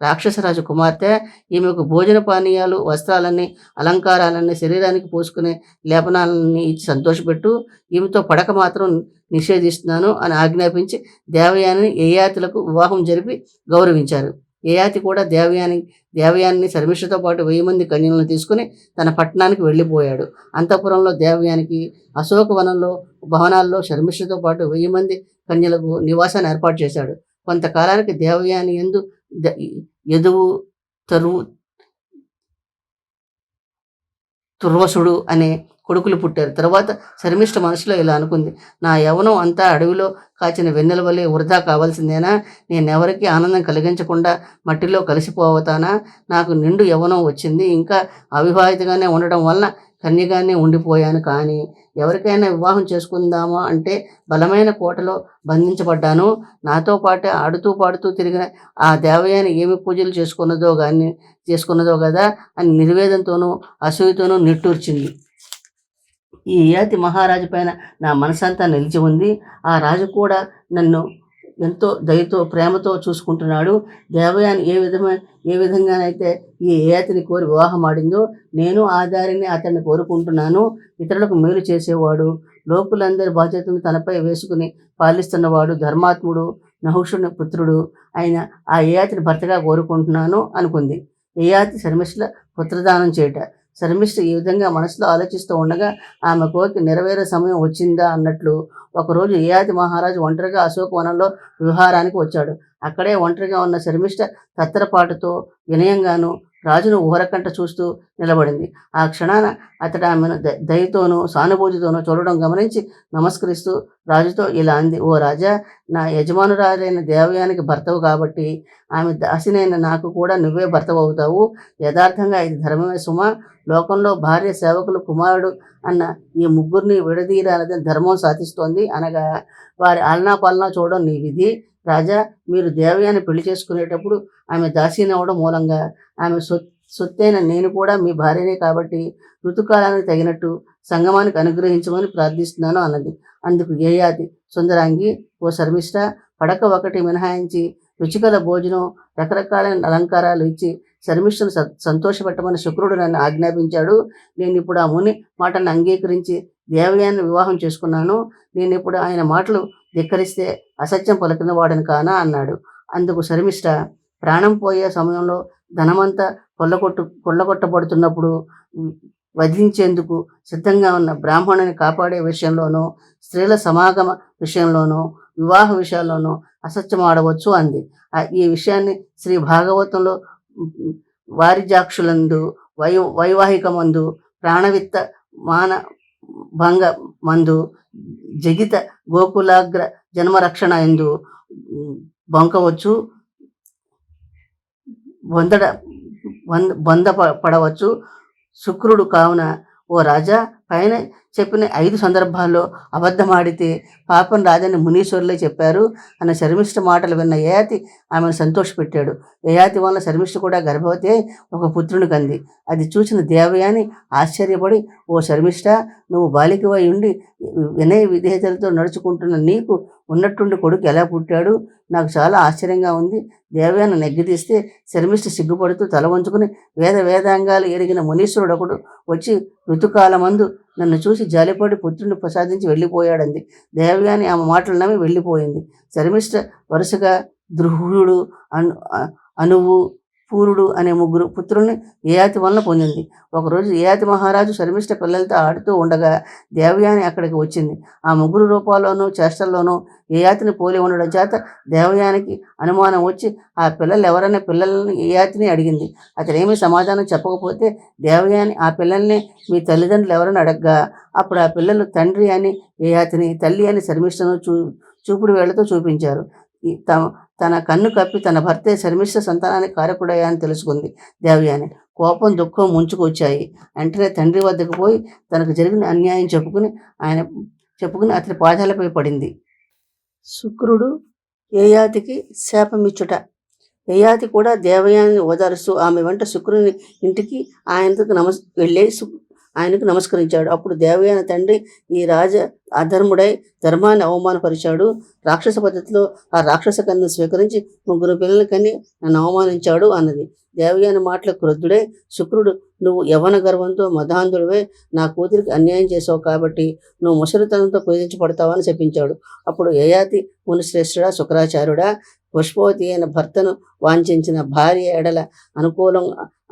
రాక్షసరాజు కుమార్తె, ఈమెకు భోజన పానీయాలు, వస్త్రాలన్నీ, అలంకారాలన్నీ, శరీరానికి పోసుకునే లేపనాలన్నీ ఇచ్చి సంతోషపెట్టు, ఈమెతో పడక మాత్రం నిషేధిస్తున్నాను అని ఆజ్ఞాపించి దేవయానిని యయాతులకు వివాహం జరిపి గౌరవించారు. యయాతి కూడా దేవయానిని శర్మిష్ఠతో పాటు 1000 మంది కన్యలను తీసుకుని తన పట్టణానికి వెళ్ళిపోయాడు. అంతఃపురంలో దేవయానికి అశోకవనంలో భవనాల్లో శర్మిష్ఠతో పాటు 1000 మంది కన్యలకు నివాసాన్ని ఏర్పాటు చేశాడు. కొంతకాలానికి దేవయాని యందు యదువు, తుర్వసుడు అనే కొడుకులు పుట్టారు. తర్వాత శర్మిష్ఠ మనసులో ఇలా అనుకుంది, నా యవ్వనం అంతా అడవిలో కాచిన వెన్నెల వలె వృధా కావాల్సిందేనా? నేనెవరికి ఆనందం కలిగించకుండా మట్టిలో కలిసిపోవతానా? నాకు నిండు యవ్వనం వచ్చింది, ఇంకా అవివాహితగానే ఉండడం వలన కన్యగానే ఉండిపోయాను. కానీ ఎవరికైనా వివాహం చేసుకుందామా అంటే బలమైన కోటలో బంధించబడ్డాను. నాతో పాటే ఆడుతూ పాడుతూ తిరిగిన ఆ దేవయాని ఏమి పూజలు చేసుకున్నదో కదా అని నిర్వేదంతోనూ అసూయతోనూ నిట్టూర్చింది. ఈ యయాతి మహారాజు పైన నా మనసంతా నిలిచి ఉంది. ఆ రాజు కూడా నన్ను ఎంతో దయతో ప్రేమతో చూసుకుంటున్నాడు. దేవయాని ఏ విధంగానైతే ఈ యయాతిని కోరి వివాహం ఆడిందో నేను ఆ దారిని అతన్ని కోరుకుంటున్నాను. ఇతరులకు మేలు చేసేవాడు, లోకులందరి బాధ్యతను తనపై వేసుకుని పాలిస్తున్నవాడు, ధర్మాత్ముడు, నహుషుని పుత్రుడు అయిన ఆ యయాతిని భర్తగా కోరుకుంటున్నాను అనుకుంది. యయాతి శర్మిష్ఠ పుత్రదానం చేయట. శర్మిష్ఠ ఈ విధంగా మనసులో ఆలోచిస్తూ ఉండగా ఆమె కోరిక నెరవేరే సమయం వచ్చిందా అన్నట్లు ఒకరోజు యయాతి మహారాజు ఒంటరిగా అశోకవనంలో విహారానికి వచ్చాడు. అక్కడే ఒంటరిగా ఉన్న శర్మిష్ఠ తత్తరపాటుతో వినయంగాను రాజును ఊరకంట చూస్తూ నిలబడింది. ఆ క్షణాన అతడు ఆమెను దయతోనూ సానుభూతితోనూ చూడడం గమనించి నమస్కరిస్తూ రాజుతో ఇలా అంది, ఓ రాజా, నా యజమానురాలైన దేవయానికి భర్తవు కాబట్టి ఆమె దాసినైన నాకు కూడా నువ్వే భర్తవు అవుతావు. యథార్థంగా ఇది ధర్మమే సుమా. లోకంలో భార్య, సేవకులు, కుమారుడు అన్న ఈ ముగ్గురిని విడదీయాలని ధర్మం సాధిస్తోంది. అనగా వారి ఆలనా పాలనా చూడడం నీ విధి. రాజా, మీరు దేవయాని పెళ్లి చేసుకునేటప్పుడు ఆమె దాసీనవడం మూలంగా ఆమె సొత్తైన నేను కూడా మీ భార్యనే కాబట్టి ఋతుకాలానికి తగినట్టు సంగమానికి అనుగ్రహించమని ప్రార్థిస్తున్నాను అన్నది. అందుకు యయాతి, సుందరాంగి, ఓ శర్మిష్ఠ, పడక ఒకటి మినహాయించి రుచికల భోజనం, రకరకాలైన అలంకారాలు ఇచ్చి శర్మిష్ఠను సంతోషపెట్టమని శుక్రుడు నన్ను ఆజ్ఞాపించాడు. నేను ఇప్పుడు ఆ ముని మాటను అంగీకరించి దేవయాన్ని వివాహం చేసుకున్నాను. నేను ఇప్పుడు ఆయన మాటలు ధిక్కరిస్తే అసత్యం పలికిన వాడని కానా అన్నాడు. అందుకు శర్మిష్ఠ, ప్రాణం పోయే సమయంలో ధనమంతా కొల్లగొట్టబడుతున్నప్పుడు వధించేందుకు సిద్ధంగా ఉన్న బ్రాహ్మణుని కాపాడే విషయంలోనూ, స్త్రీల సమాగమ విషయంలోనూ, వివాహ విషయాల్లోనూ అసత్యం ఆడవచ్చు అంది. ఈ విషయాన్ని శ్రీ భాగవతంలో వారిజాక్షులందు, వైవాహిక మందు, ప్రాణవిత్త మాన భంగ మందు, జగిత గోకులాగ్ర జన్మరక్షణ ఎందు బొంకవచ్చు, బొందపడవచ్చు. శుక్రుడు కావున ఓ రాజా, పైన చెప్పిన 5 సందర్భాల్లో అబద్ధమాడితే పాపం రాదని మునీశ్వరులే చెప్పారు అన్న శర్మిష్ఠ మాటలు విన్న యయాతి ఆమెను సంతోషపెట్టాడు. యయాతి వలన శర్మిష్ఠ కూడా గర్భవతి ఒక పుత్రుని కంది. అది చూసిన దేవయాని ఆశ్చర్యపడి, ఓ శర్మిష్ఠ, నువ్వు బాలికవై ఉండి వినయ విధేయతలతో నడుచుకుంటున్న నీకు ఉన్నట్టుండి కొడుకు ఎలా పుట్టాడు? నాకు చాలా ఆశ్చర్యంగా ఉంది. దేవయాని నెగ్గితీస్తే శర్మిష్ఠ సిగ్గుపడుతూ తల వంచుకుని వేదాంగాలు ఎరిగిన మునీశ్వరుడు ఒకడు వచ్చి ఋతుకాలమందు నన్ను చూసి జాలిపడి పుత్రుని ప్రసాదించి వెళ్ళిపోయాడంది. దేవయాని ఆమె మాటలు నమ్మి వెళ్ళిపోయింది. శర్మిష్ఠ వరుసగా ద్రుహుడు, అనువు, పూరుడు అనే 3 పుత్రుల్ని యయాతి వలన పొందింది. ఒకరోజు యయాతి మహారాజు శర్మిష్ఠ పిల్లలతో ఆడుతూ ఉండగా దేవయాని అక్కడికి వచ్చింది. ఆ 3 రూపాల్లోనూ చేష్టల్లోనూ యయాతిని పోలి ఉండడం చేత దేవయానికి అనుమానం వచ్చి ఆ పిల్లలు ఎవరనే పిల్లలని యయాతిని అడిగింది. అతనేమీ సమాధానం చెప్పకపోతే దేవయాని ఆ పిల్లల్ని మీ తల్లిదండ్రులు ఎవరని అడగగా అప్పుడు ఆ పిల్లలు తండ్రి అని యయాతిని, తల్లి అని శర్మిష్ఠను చూపుడు వేళ్లతో చూపించారు. తన కన్ను కప్పి తన భర్తే శర్మిష్ఠ సంతానానికి కారకుడయ్యా అని తెలుసుకుంది దేవయాని. కోపం, దుఃఖం ముంచుకొచ్చాయి. వెంటనే తండ్రి వద్దకు పోయి తనకు జరిగిన అన్యాయం చెప్పుకుని అతని పాదాలపై పడింది. శుక్రుడు యయాతికి శాపమిచ్చుట. యయాతి కూడా దేవయాని ఓదారుస్తూ ఆమె వెంట శుక్రుని ఇంటికి ఆయనకు వెళ్ళే ఆయనకు నమస్కరించాడు. అప్పుడు దేవయాని తండ్రి ఈ రాజ అధర్ముడై ధర్మాన్ని అవమానపరిచాడు. రాక్షస పద్ధతిలో ఆ రాక్షస కన్యను స్వీకరించి 3 పిల్లలు కని నన్ను అవమానించాడు అన్నది. దేవయాని మాటలకు క్రుద్ధుడై శుక్రుడు, నువ్వు యవ్వన గర్వంతో మదాంధుడివై నా కూతురికి అన్యాయం చేసావు కాబట్టి నువ్వు ముసలితనంతో పూజించబడతావని శపించాడు. అప్పుడు యయాతి మునిశ్రేష్ఠుడా, శుక్రాచార్యుడా, పుష్పవతి అయిన భర్తను వాంఛించిన భార్య ఎడల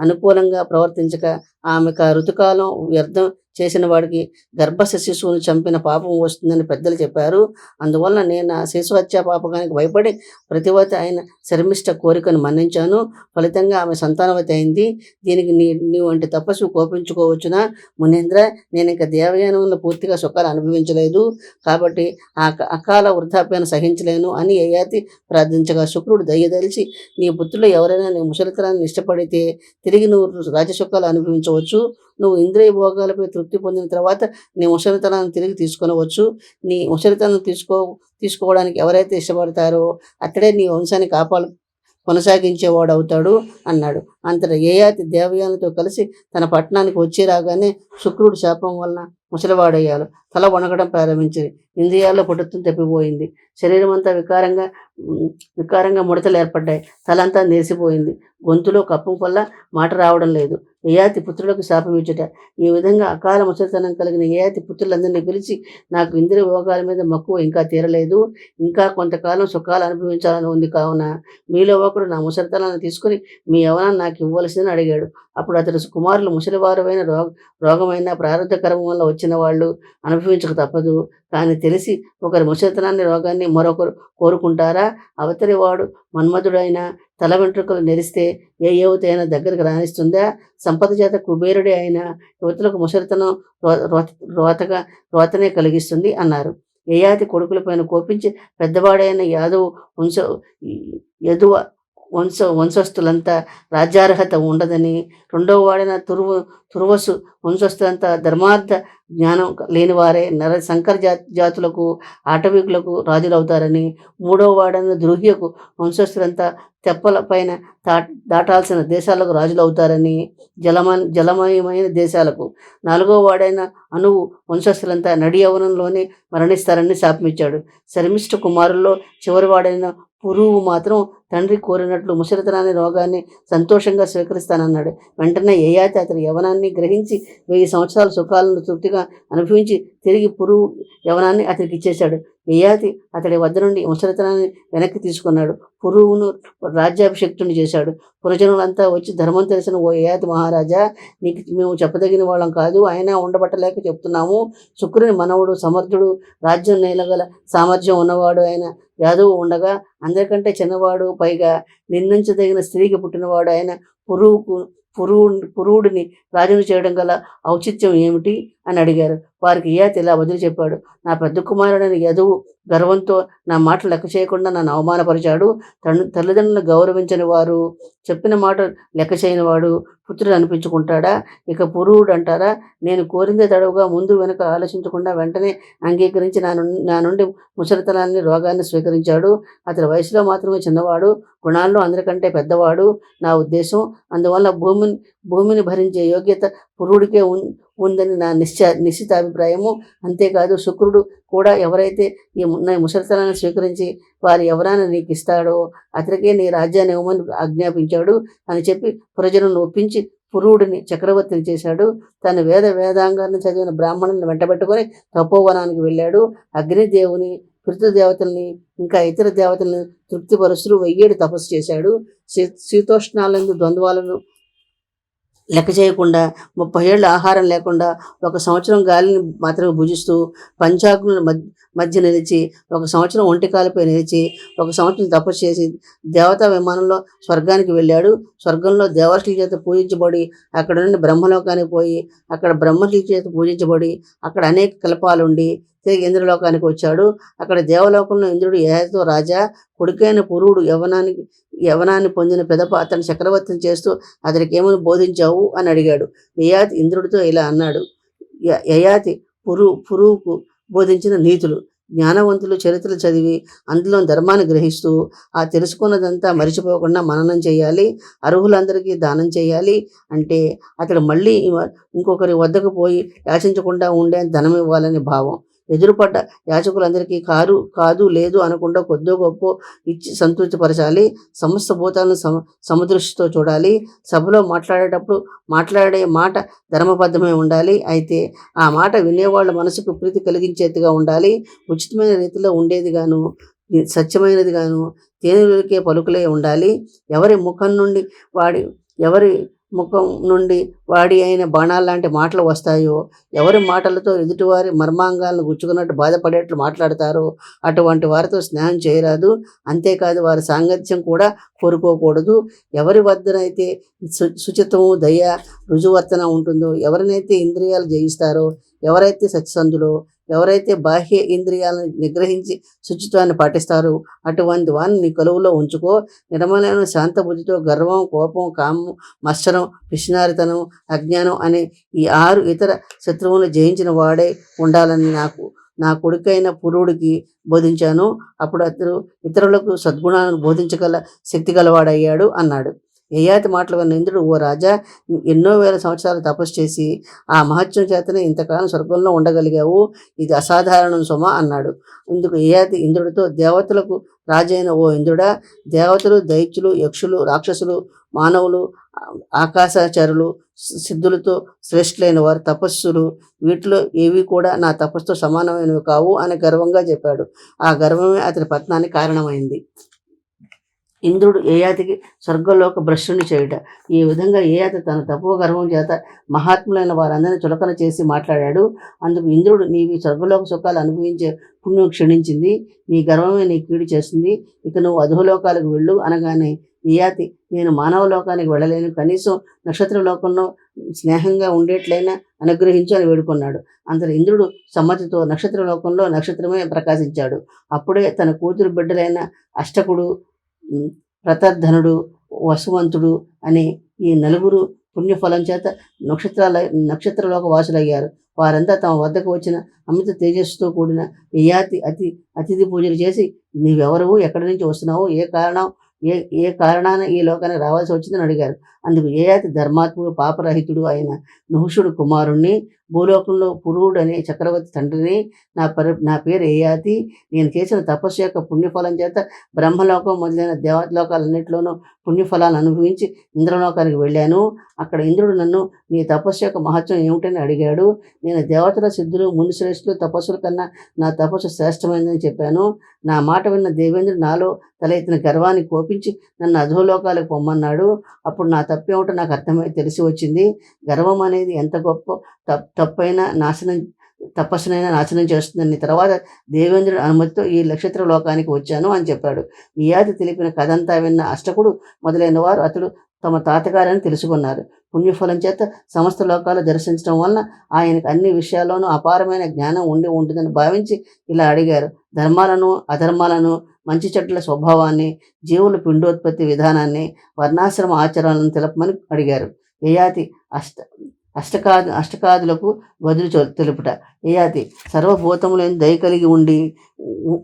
అనుకూలంగా ప్రవర్తించక ఆమెకు ఋతుకాలం వ్యర్థం చేసిన వాడికి గర్భస్థ శిశువును చంపిన పాపం వస్తుందని పెద్దలు చెప్పారు. అందువల్ల నేను ఆ శిశు హత్యా పాపకానికి భయపడి ప్రతివతి అయిన శర్మిష్ట కోరికను మన్నించాను. ఫలితంగా ఆమె సంతానవతి అయింది. దీనికి నీ వంటి తపస్సు కోపించుకోవచ్చునా మునీంద్ర? నేను ఇంకా దేవయానంలో పూర్తిగా సుఖాలు అనుభవించలేదు కాబట్టి ఆ అకాల వృద్ధాప్యాన్ని సహించలేను అని యయాతి ప్రార్థించగా శుక్రుడు దయదలిచి, నీ పుత్రులు ఎవరైనా నీ ముసలితనాన్ని ఇష్టపడితే తిరిగి నువ్వు రాజసుఖాలు అనుభవించవచ్చు. నువ్వు ఇంద్రియ భోగాలపై తృప్తి పొందిన తర్వాత నీ ముసలితనాన్ని తిరిగి తీసుకొనవచ్చు. నీ ముసలితనం తీసుకోవడానికి ఎవరైతే ఇష్టపడతారో అతడే నీ వంశాన్ని కొనసాగించేవాడు అవుతాడు అన్నాడు. అంతటా యయాతి దేవయానితో కలిసి తన పట్టణానికి వచ్చి రాగానే శుక్రుడు శాపం వలన ముసలివాడయ్యాడు. తల వణకడం ప్రారంభించింది. ఇంద్రియాల్లో పటుత్వం తప్పిపోయింది. శరీరం అంతా వికారంగా ముడతలు ఏర్పడ్డాయి. తలంతా నేసిపోయింది. గొంతులో కప్పం వల్ల మాట రావడం లేదు. యయాతి పుత్రులకు శాపం ఇచ్చుట. ఈ విధంగా అకాల ముసలితనం కలిగిన యయాతి పుత్రులందరినీ పిలిచి, నాకు ఇంద్రియ భోగాల మీద మక్కువ ఇంకా తీరలేదు, ఇంకా కొంతకాలం సుఖాలు అనుభవించాలని ఉంది, కావున మీలో ఒకడు నా ముసలితనాన్ని తీసుకుని మీ యవనాన్ని నాకు ఇవ్వవలసిందని అడిగాడు. అప్పుడు అతడు కుమారులు ముసలివారువైన రోగమైన ప్రారంభ కర్మం వల్ల వచ్చిన వాళ్ళు అనుభవించక తప్పదు. కానీ తెలిసి ఒకరి ముసలితనాన్ని రోగాన్ని మరొకరు కోరుకుంటారా? అవతలి వాడు మన్మధుడైన తల వెంట్రుకలు నెరిస్తే ఏ యువత అయినా దగ్గరికి రాణిస్తుందా? సంపద చేత కుబేరుడి అయిన యువతులకు ముసలితనం రోతనే కలిగిస్తుంది అన్నారు. యయాతి కొడుకులపైన కోపించి పెద్దవాడైన యదువ వంశస్థులంతా రాజ్యార్హత ఉండదని, రెండవ వాడైన తుర్వసు వంశస్థులంతా ధర్మార్థ జ్ఞానం లేనివారే సంకర జాతులకు ఆటవికులకు రాజులవుతారని, మూడవ వాడైన దృహ్యకు వంశస్థులంతా తెప్పల పైన దాటాల్సిన దేశాలకు రాజులవుతారని, జలమయమైన దేశాలకు, నాలుగవ వాడైన అనువు వంశస్థులంతా నడి యవనంలోనే మరణిస్తారని శాపమిచ్చాడు. శర్మిష్ఠ కుమారుల్లో చివరి వాడైన పురువు మాత్రం తండ్రి కోరినట్లు ముసలితనాన్ని రోగాన్ని సంతోషంగా స్వీకరిస్తానన్నాడు. వెంటనే యయాతి అతని యవనాన్ని గ్రహించి 1000 సంవత్సరాల సుఖాలను తృప్తిగా అనుభవించి తిరిగి పురువు యవనాన్ని అతనికి ఇచ్చేశాడు. యయాతి అతడి వద్ద నుండి ముసలితనాన్ని వెనక్కి తీసుకున్నాడు. పురువును రాజ్యాభిషిక్తుని చేశాడు. పురజనులంతా వచ్చి, ధర్మం తెలిసిన ఓ యయాతి మహారాజా, నీకు మేము చెప్పదగిన వాళ్ళం కాదు, అయినా ఉండబట్టలేక చెప్తున్నాము. శుక్రుని మనవుడు, సమర్థుడు, రాజ్యం నేలగల సామర్థ్యం ఉన్నవాడు అయిన యాదవు ఉండగా అందరికంటే చిన్నవాడు, పైగా నిందించదగిన స్త్రీకి పుట్టినవాడు అయిన పురువుడిని రాజును చేయడం గల ఔచిత్యం ఏమిటి అని అడిగారు. వారికి యయాతి ఇలా బదులు చెప్పాడు. నా పెద్ద కుమారుడైన యదువు గర్వంతో నా మాటలు లెక్క చేయకుండా నన్ను అవమానపరిచాడు. తల్లిదండ్రులను గౌరవించని వారు చెప్పిన మాట లెక్క చేయని వాడు పుత్రుడు అనిపించుకుంటాడా? ఇక పురువుడు అంటారా? నేను కోరిందే తడవుగా ముందు వెనుక ఆలోచించకుండా వెంటనే అంగీకరించి నా నుండి ముసలితనాన్ని రోగాన్ని స్వీకరించాడు. అతని వయసులో మాత్రమే చిన్నవాడు, గుణాల్లో అందరికంటే పెద్దవాడు నా ఉద్దేశం. అందువల్ల భూమిని భరించే యోగ్యత పురువుడికే ఉందని నా నిశ్చిత అభిప్రాయము. అంతేకాదు శుక్రుడు కూడా ఎవరైతే ఈ ముసలితనాన్ని స్వీకరించి వారి ఎవరైనా నీకు ఇస్తాడో అతనికే నీ రాజ్యాన్ని ఇవ్వమని ఆజ్ఞాపించాడు అని చెప్పి ప్రజలను ఒప్పించి పురువుడిని చక్రవర్తిని చేశాడు. తను వేదాంగాన్ని చదివిన బ్రాహ్మణుని వెంటబెట్టుకొని తపోవనానికి వెళ్ళాడు. అగ్నిదేవుని, పితృదేవతల్ని, ఇంకా ఇతర దేవతల్ని తృప్తిపరుస్తూ 1000 ఏళ్ళు తపస్సు చేశాడు. శీతోష్ణాలందు ద్వంద్వాలను లెక్క చేయకుండా 30 ఏళ్ళు ఆహారం లేకుండా 1 సంవత్సరం గాలిని మాత్రమే భుజిస్తూ పంచాగ్నుల మధ్య నిలిచి 1 సంవత్సరం ఒంటికాలపై నిలిచి 1 సంవత్సరం తపస్సు చేసి దేవతా విమానంలో స్వర్గానికి వెళ్ళాడు. స్వర్గంలో దేవర్షుల చేత పూజించబడి అక్కడ నుండి బ్రహ్మలోకానికి పోయి అక్కడ బ్రహ్మర్షుల చేత పూజించబడి అక్కడ అనేక కల్పాలుండి తిరిగి ఇంద్రలోకానికి వచ్చాడు. అక్కడ దేవలోకంలో ఇంద్రుడు యయాతితో, రాజా, కొడుకైన పురువుడు యవనాన్ని పొందిన పిదప అతని చక్రవర్తిని చేస్తూ అతనికి ఏమని బోధించావు అని అడిగాడు. యయాతి ఇంద్రుడితో ఇలా అన్నాడు. యయాతి పురువుకు బోధించిన నీతులు. జ్ఞానవంతులు చరిత్రలు చదివి అందులో ధర్మాన్ని గ్రహిస్తూ ఆ తెలుసుకున్నదంతా మరిచిపోకుండా మననం చేయాలి, అర్హులందరికీ దానం చేయాలి. అంటే అతడు మళ్ళీ ఇంకొకరి వద్దకు పోయి యాచించకుండా ఉండే ధనం ఇవ్వాలని భావం. ఎదురుపడ్డ యాచకులందరికీ కాదు లేదు అనకుండా కొద్దో గొప్ప ఇచ్చి సంతృప్తిపరచాలి. సమస్త భూతాలను సమదృష్టితో చూడాలి. సభలో మాట్లాడేటప్పుడు మాట్లాడే మాట ధర్మబద్ధమై ఉండాలి. అయితే ఆ మాట వినేవాళ్ళ మనసుకు ప్రీతి కలిగించేట్టుగా ఉండాలి. ఉచితమైన రీతిలో ఉండేది గాను, సత్యమైనది గాను, తేనెలకే పలుకులే ఉండాలి. ఎవరి ముఖం నుండి వాడి అయిన బాణాల్లాంటి మాటలు వస్తాయో, ఎవరి మాటలతో ఎదుటివారి మర్మాంగాలను గుచ్చుకున్నట్టు బాధపడేట్లు మాట్లాడతారో అటువంటి వారితో స్నేహం చేయరాదు. అంతేకాదు వారి సాంగత్యం కూడా కోరుకోకూడదు. ఎవరి వద్దనైతే శుచిత్వము, దయ, రుజువర్తన ఉంటుందో, ఎవరినైతే ఇంద్రియాలు జయిస్తారో, ఎవరైతే సత్యసంధులో, ఎవరైతే బాహ్య ఇంద్రియాలను నిగ్రహించి శుచిత్వాన్ని పాటిస్తారో అటువంటి వారిని నీ కొలువులో ఉంచుకో. నిర్మలమైన శాంత బుద్ధితో గర్వం, కోపం, కామం, మత్సరం, పిసినారితనం, అజ్ఞానం అనే ఈ 6 ఇతర శత్రువులను జయించిన వాడే ఉండాలని నా కొడుకైన పురుడికి బోధించాను. అప్పుడు అతడు ఇతరులకు సద్గుణాలను బోధించగల శక్తి గలవాడయ్యాడు అన్నాడు. యయాతి మాటలు విన్న ఇంద్రుడు, ఓ రాజా, ఎన్నో వేల సంవత్సరాలు తపస్సు చేసి ఆ మహత్యం చేతనే ఇంతకాలం స్వర్గంలో ఉండగలిగావు. ఇది అసాధారణం సుమ అన్నాడు. ఇందుకు యయాతి ఇంద్రుడితో, దేవతలకు రాజైన ఓ ఇంద్రుడా, దేవతలు, దైత్యులు, యక్షులు, రాక్షసులు, మానవులు, ఆకాశచారులు, సిద్ధులతో శ్రేష్ఠులైన వారి తపస్సులు వీటిలో ఏవి కూడా నా తపస్సుతో సమానమైనవి కావు అని గర్వంగా చెప్పాడు. ఆ గర్వమే అతని పతనానికి కారణమైంది. ఇంద్రుడు యయాతికి స్వర్గలోక భ్రష్టుని చేయుట. ఈ విధంగా యయాతి తన తపో గర్వం చేత మహాత్ములైన వారందరినీ చులకన చేసి మాట్లాడాడు. అందుకు ఇంద్రుడు, నీవి స్వర్గలోక సుఖాలు అనుభవించే పుణ్యం క్షీణించింది, నీ గర్వమే నీ కీడు చేస్తుంది, ఇక నువ్వు అధోలోకాలకు వెళ్ళు అనగానే యయాతి, నేను మానవ లోకానికి వెళ్ళలేను, కనీసం నక్షత్ర లోకంలో స్నేహంగా ఉండేట్లయినా అనుగ్రహించు అని వేడుకున్నాడు. అంతటి ఇంద్రుడు సమ్మతితో నక్షత్ర లోకంలో నక్షత్రమే ప్రకాశించాడు. అప్పుడే తన కూతురు బిడ్డలైన అష్టకుడు, ప్రతర్ధనుడు, వసువంతుడు అనే ఈ 4 పుణ్యఫలం చేత నక్షత్రలోక వాసులయ్యారు. వారంతా తమ వద్దకు వచ్చిన అమిత తేజస్సుతో కూడిన యయాతి అతిథి పూజలు చేసి, నీవెవరవు, ఎక్కడి నుంచి వస్తున్నావు, ఏ కారణాన ఈ లోకానికి రావాల్సి వచ్చిందని అడిగారు. అందుకు యయాతి ధర్మాత్ముడు, పాపరహితుడు అయిన నహుషుడు కుమారుణ్ణి, భూలోకంలో పురుడు అనే చక్రవర్తి తండ్రిని, నా పేరు యయాతి. నేను చేసిన తపస్సు యొక్క పుణ్యఫలం చేత బ్రహ్మలోకం మొదలైన దేవతలోకాలన్నింటిలోనూ పుణ్యఫలాలను అనుభవించి ఇంద్రలోకానికి వెళ్ళాను. అక్కడ ఇంద్రుడు నన్ను, నీ తపస్సు యొక్క మహత్వం ఏమిటని అడిగాడు. నేను దేవతల, సిద్ధులు, మునిశ్రేష్ఠులు తపస్సుల కన్నా నా తపస్సు శ్రేష్టమైందని చెప్పాను. నా మాట విన్న దేవేంద్రుడు నాలో తల ఎత్తిన గర్వాన్ని కోపించి నన్ను అధోలోకాలకు పొమ్మన్నాడు. అప్పుడు నా తప్పేమిటో నాకు తెలిసి వచ్చింది. గర్వం అనేది ఎంత గొప్ప తపస్సునైనా నాశనం చేస్తుందని. తర్వాత దేవేంద్రుడి అనుమతితో ఈ నక్షత్ర లోకానికి వచ్చాను అని చెప్పాడు. యయాతి తెలిపిన కథంతా విన్న అష్టకుడు మొదలైన వారు అతడు తమ తాతగారని తెలుసుకున్నారు. పుణ్యఫలం చేత సమస్త లోకాలు దర్శించడం వలన ఆయనకు అన్ని విషయాల్లోనూ అపారమైన జ్ఞానం ఉంటుందని భావించి ఇలా అడిగారు. ధర్మాలను, అధర్మాలను, మంచి చెడ్డల స్వభావాన్ని, జీవుల పిండోత్పత్తి విధానాన్ని, వర్ణాశ్రమ ఆచారాలను తెలపమని అడిగారు. యయాతి అష్టకాదులకు బదులు తెలుపుట. యయాతి, సర్వభూతములను దయ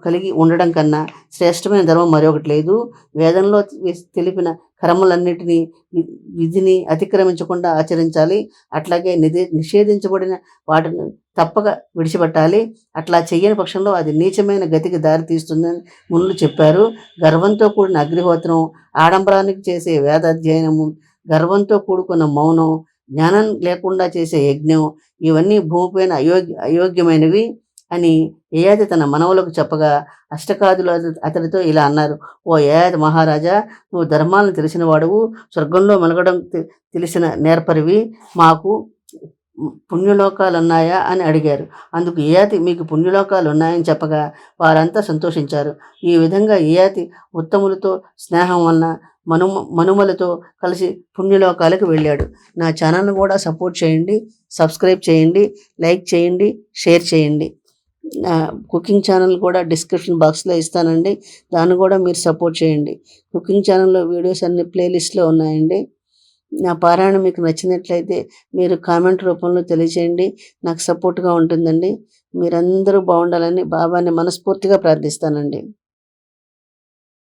కలిగి ఉండడం కన్నా శ్రేష్టమైన ధర్మం మరొకటి లేదు. వేదంలో తెలిపిన కర్మలన్నిటినీ విధిని అతిక్రమించకుండా ఆచరించాలి. అట్లాగే నిషేధించబడిన వాటిని తప్పక విడిచిపెట్టాలి. అట్లా చెయ్యని పక్షంలో అది నీచమైన గతికి దారితీస్తుందని మునులు చెప్పారు. గర్వంతో కూడిన అగ్నిహోత్రం, ఆడంబరానికి చేసే వేదాధ్యయనము, గర్వంతో కూడుకున్న మౌనం, జ్ఞానం లేకుండా చేసే యజ్ఞం, ఇవన్నీ భూమిపైన అయోగ్యమైనవి అని యయాతి తన మనవలకు చెప్పగా, అష్టకాదులు అతడితో ఇలా అన్నారు. ఓ యయాతి మహారాజా, నువ్వు ధర్మాలను తెలిసిన వాడువు, స్వర్గంలో మెలగడం తెలిసిన నేర్పరివి. మాకు పుణ్యలోకాలు ఉన్నాయా అని అడిగారు. అందుకు యయాతి, మీకు పుణ్యలోకాలు ఉన్నాయని చెప్పగా వారంతా సంతోషించారు. ఈ విధంగా యయాతి ఉత్తములతో స్నేహం వలన మనుమలతో కలిసి పుణ్యలోకాలకు వెళ్ళాడు. నా ఛానల్ను కూడా సపోర్ట్ చేయండి, సబ్స్క్రైబ్ చేయండి, లైక్ చేయండి, షేర్ చేయండి. నా కుకింగ్ ఛానల్ కూడా డిస్క్రిప్షన్ బాక్స్లో ఇస్తానండి, దాన్ని కూడా మీరు సపోర్ట్ చేయండి. కుకింగ్ ఛానల్లో వీడియోస్ అన్ని ప్లేలిస్ట్లో ఉన్నాయండి. నా పారాయణ మీకు నచ్చినట్లయితే మీరు కామెంట్ రూపంలో తెలియచేయండి, నాకు సపోర్ట్గా ఉంటుందండి. మీరందరూ బాగుండాలని బాబాని మనస్ఫూర్తిగా ప్రార్థిస్తానండి.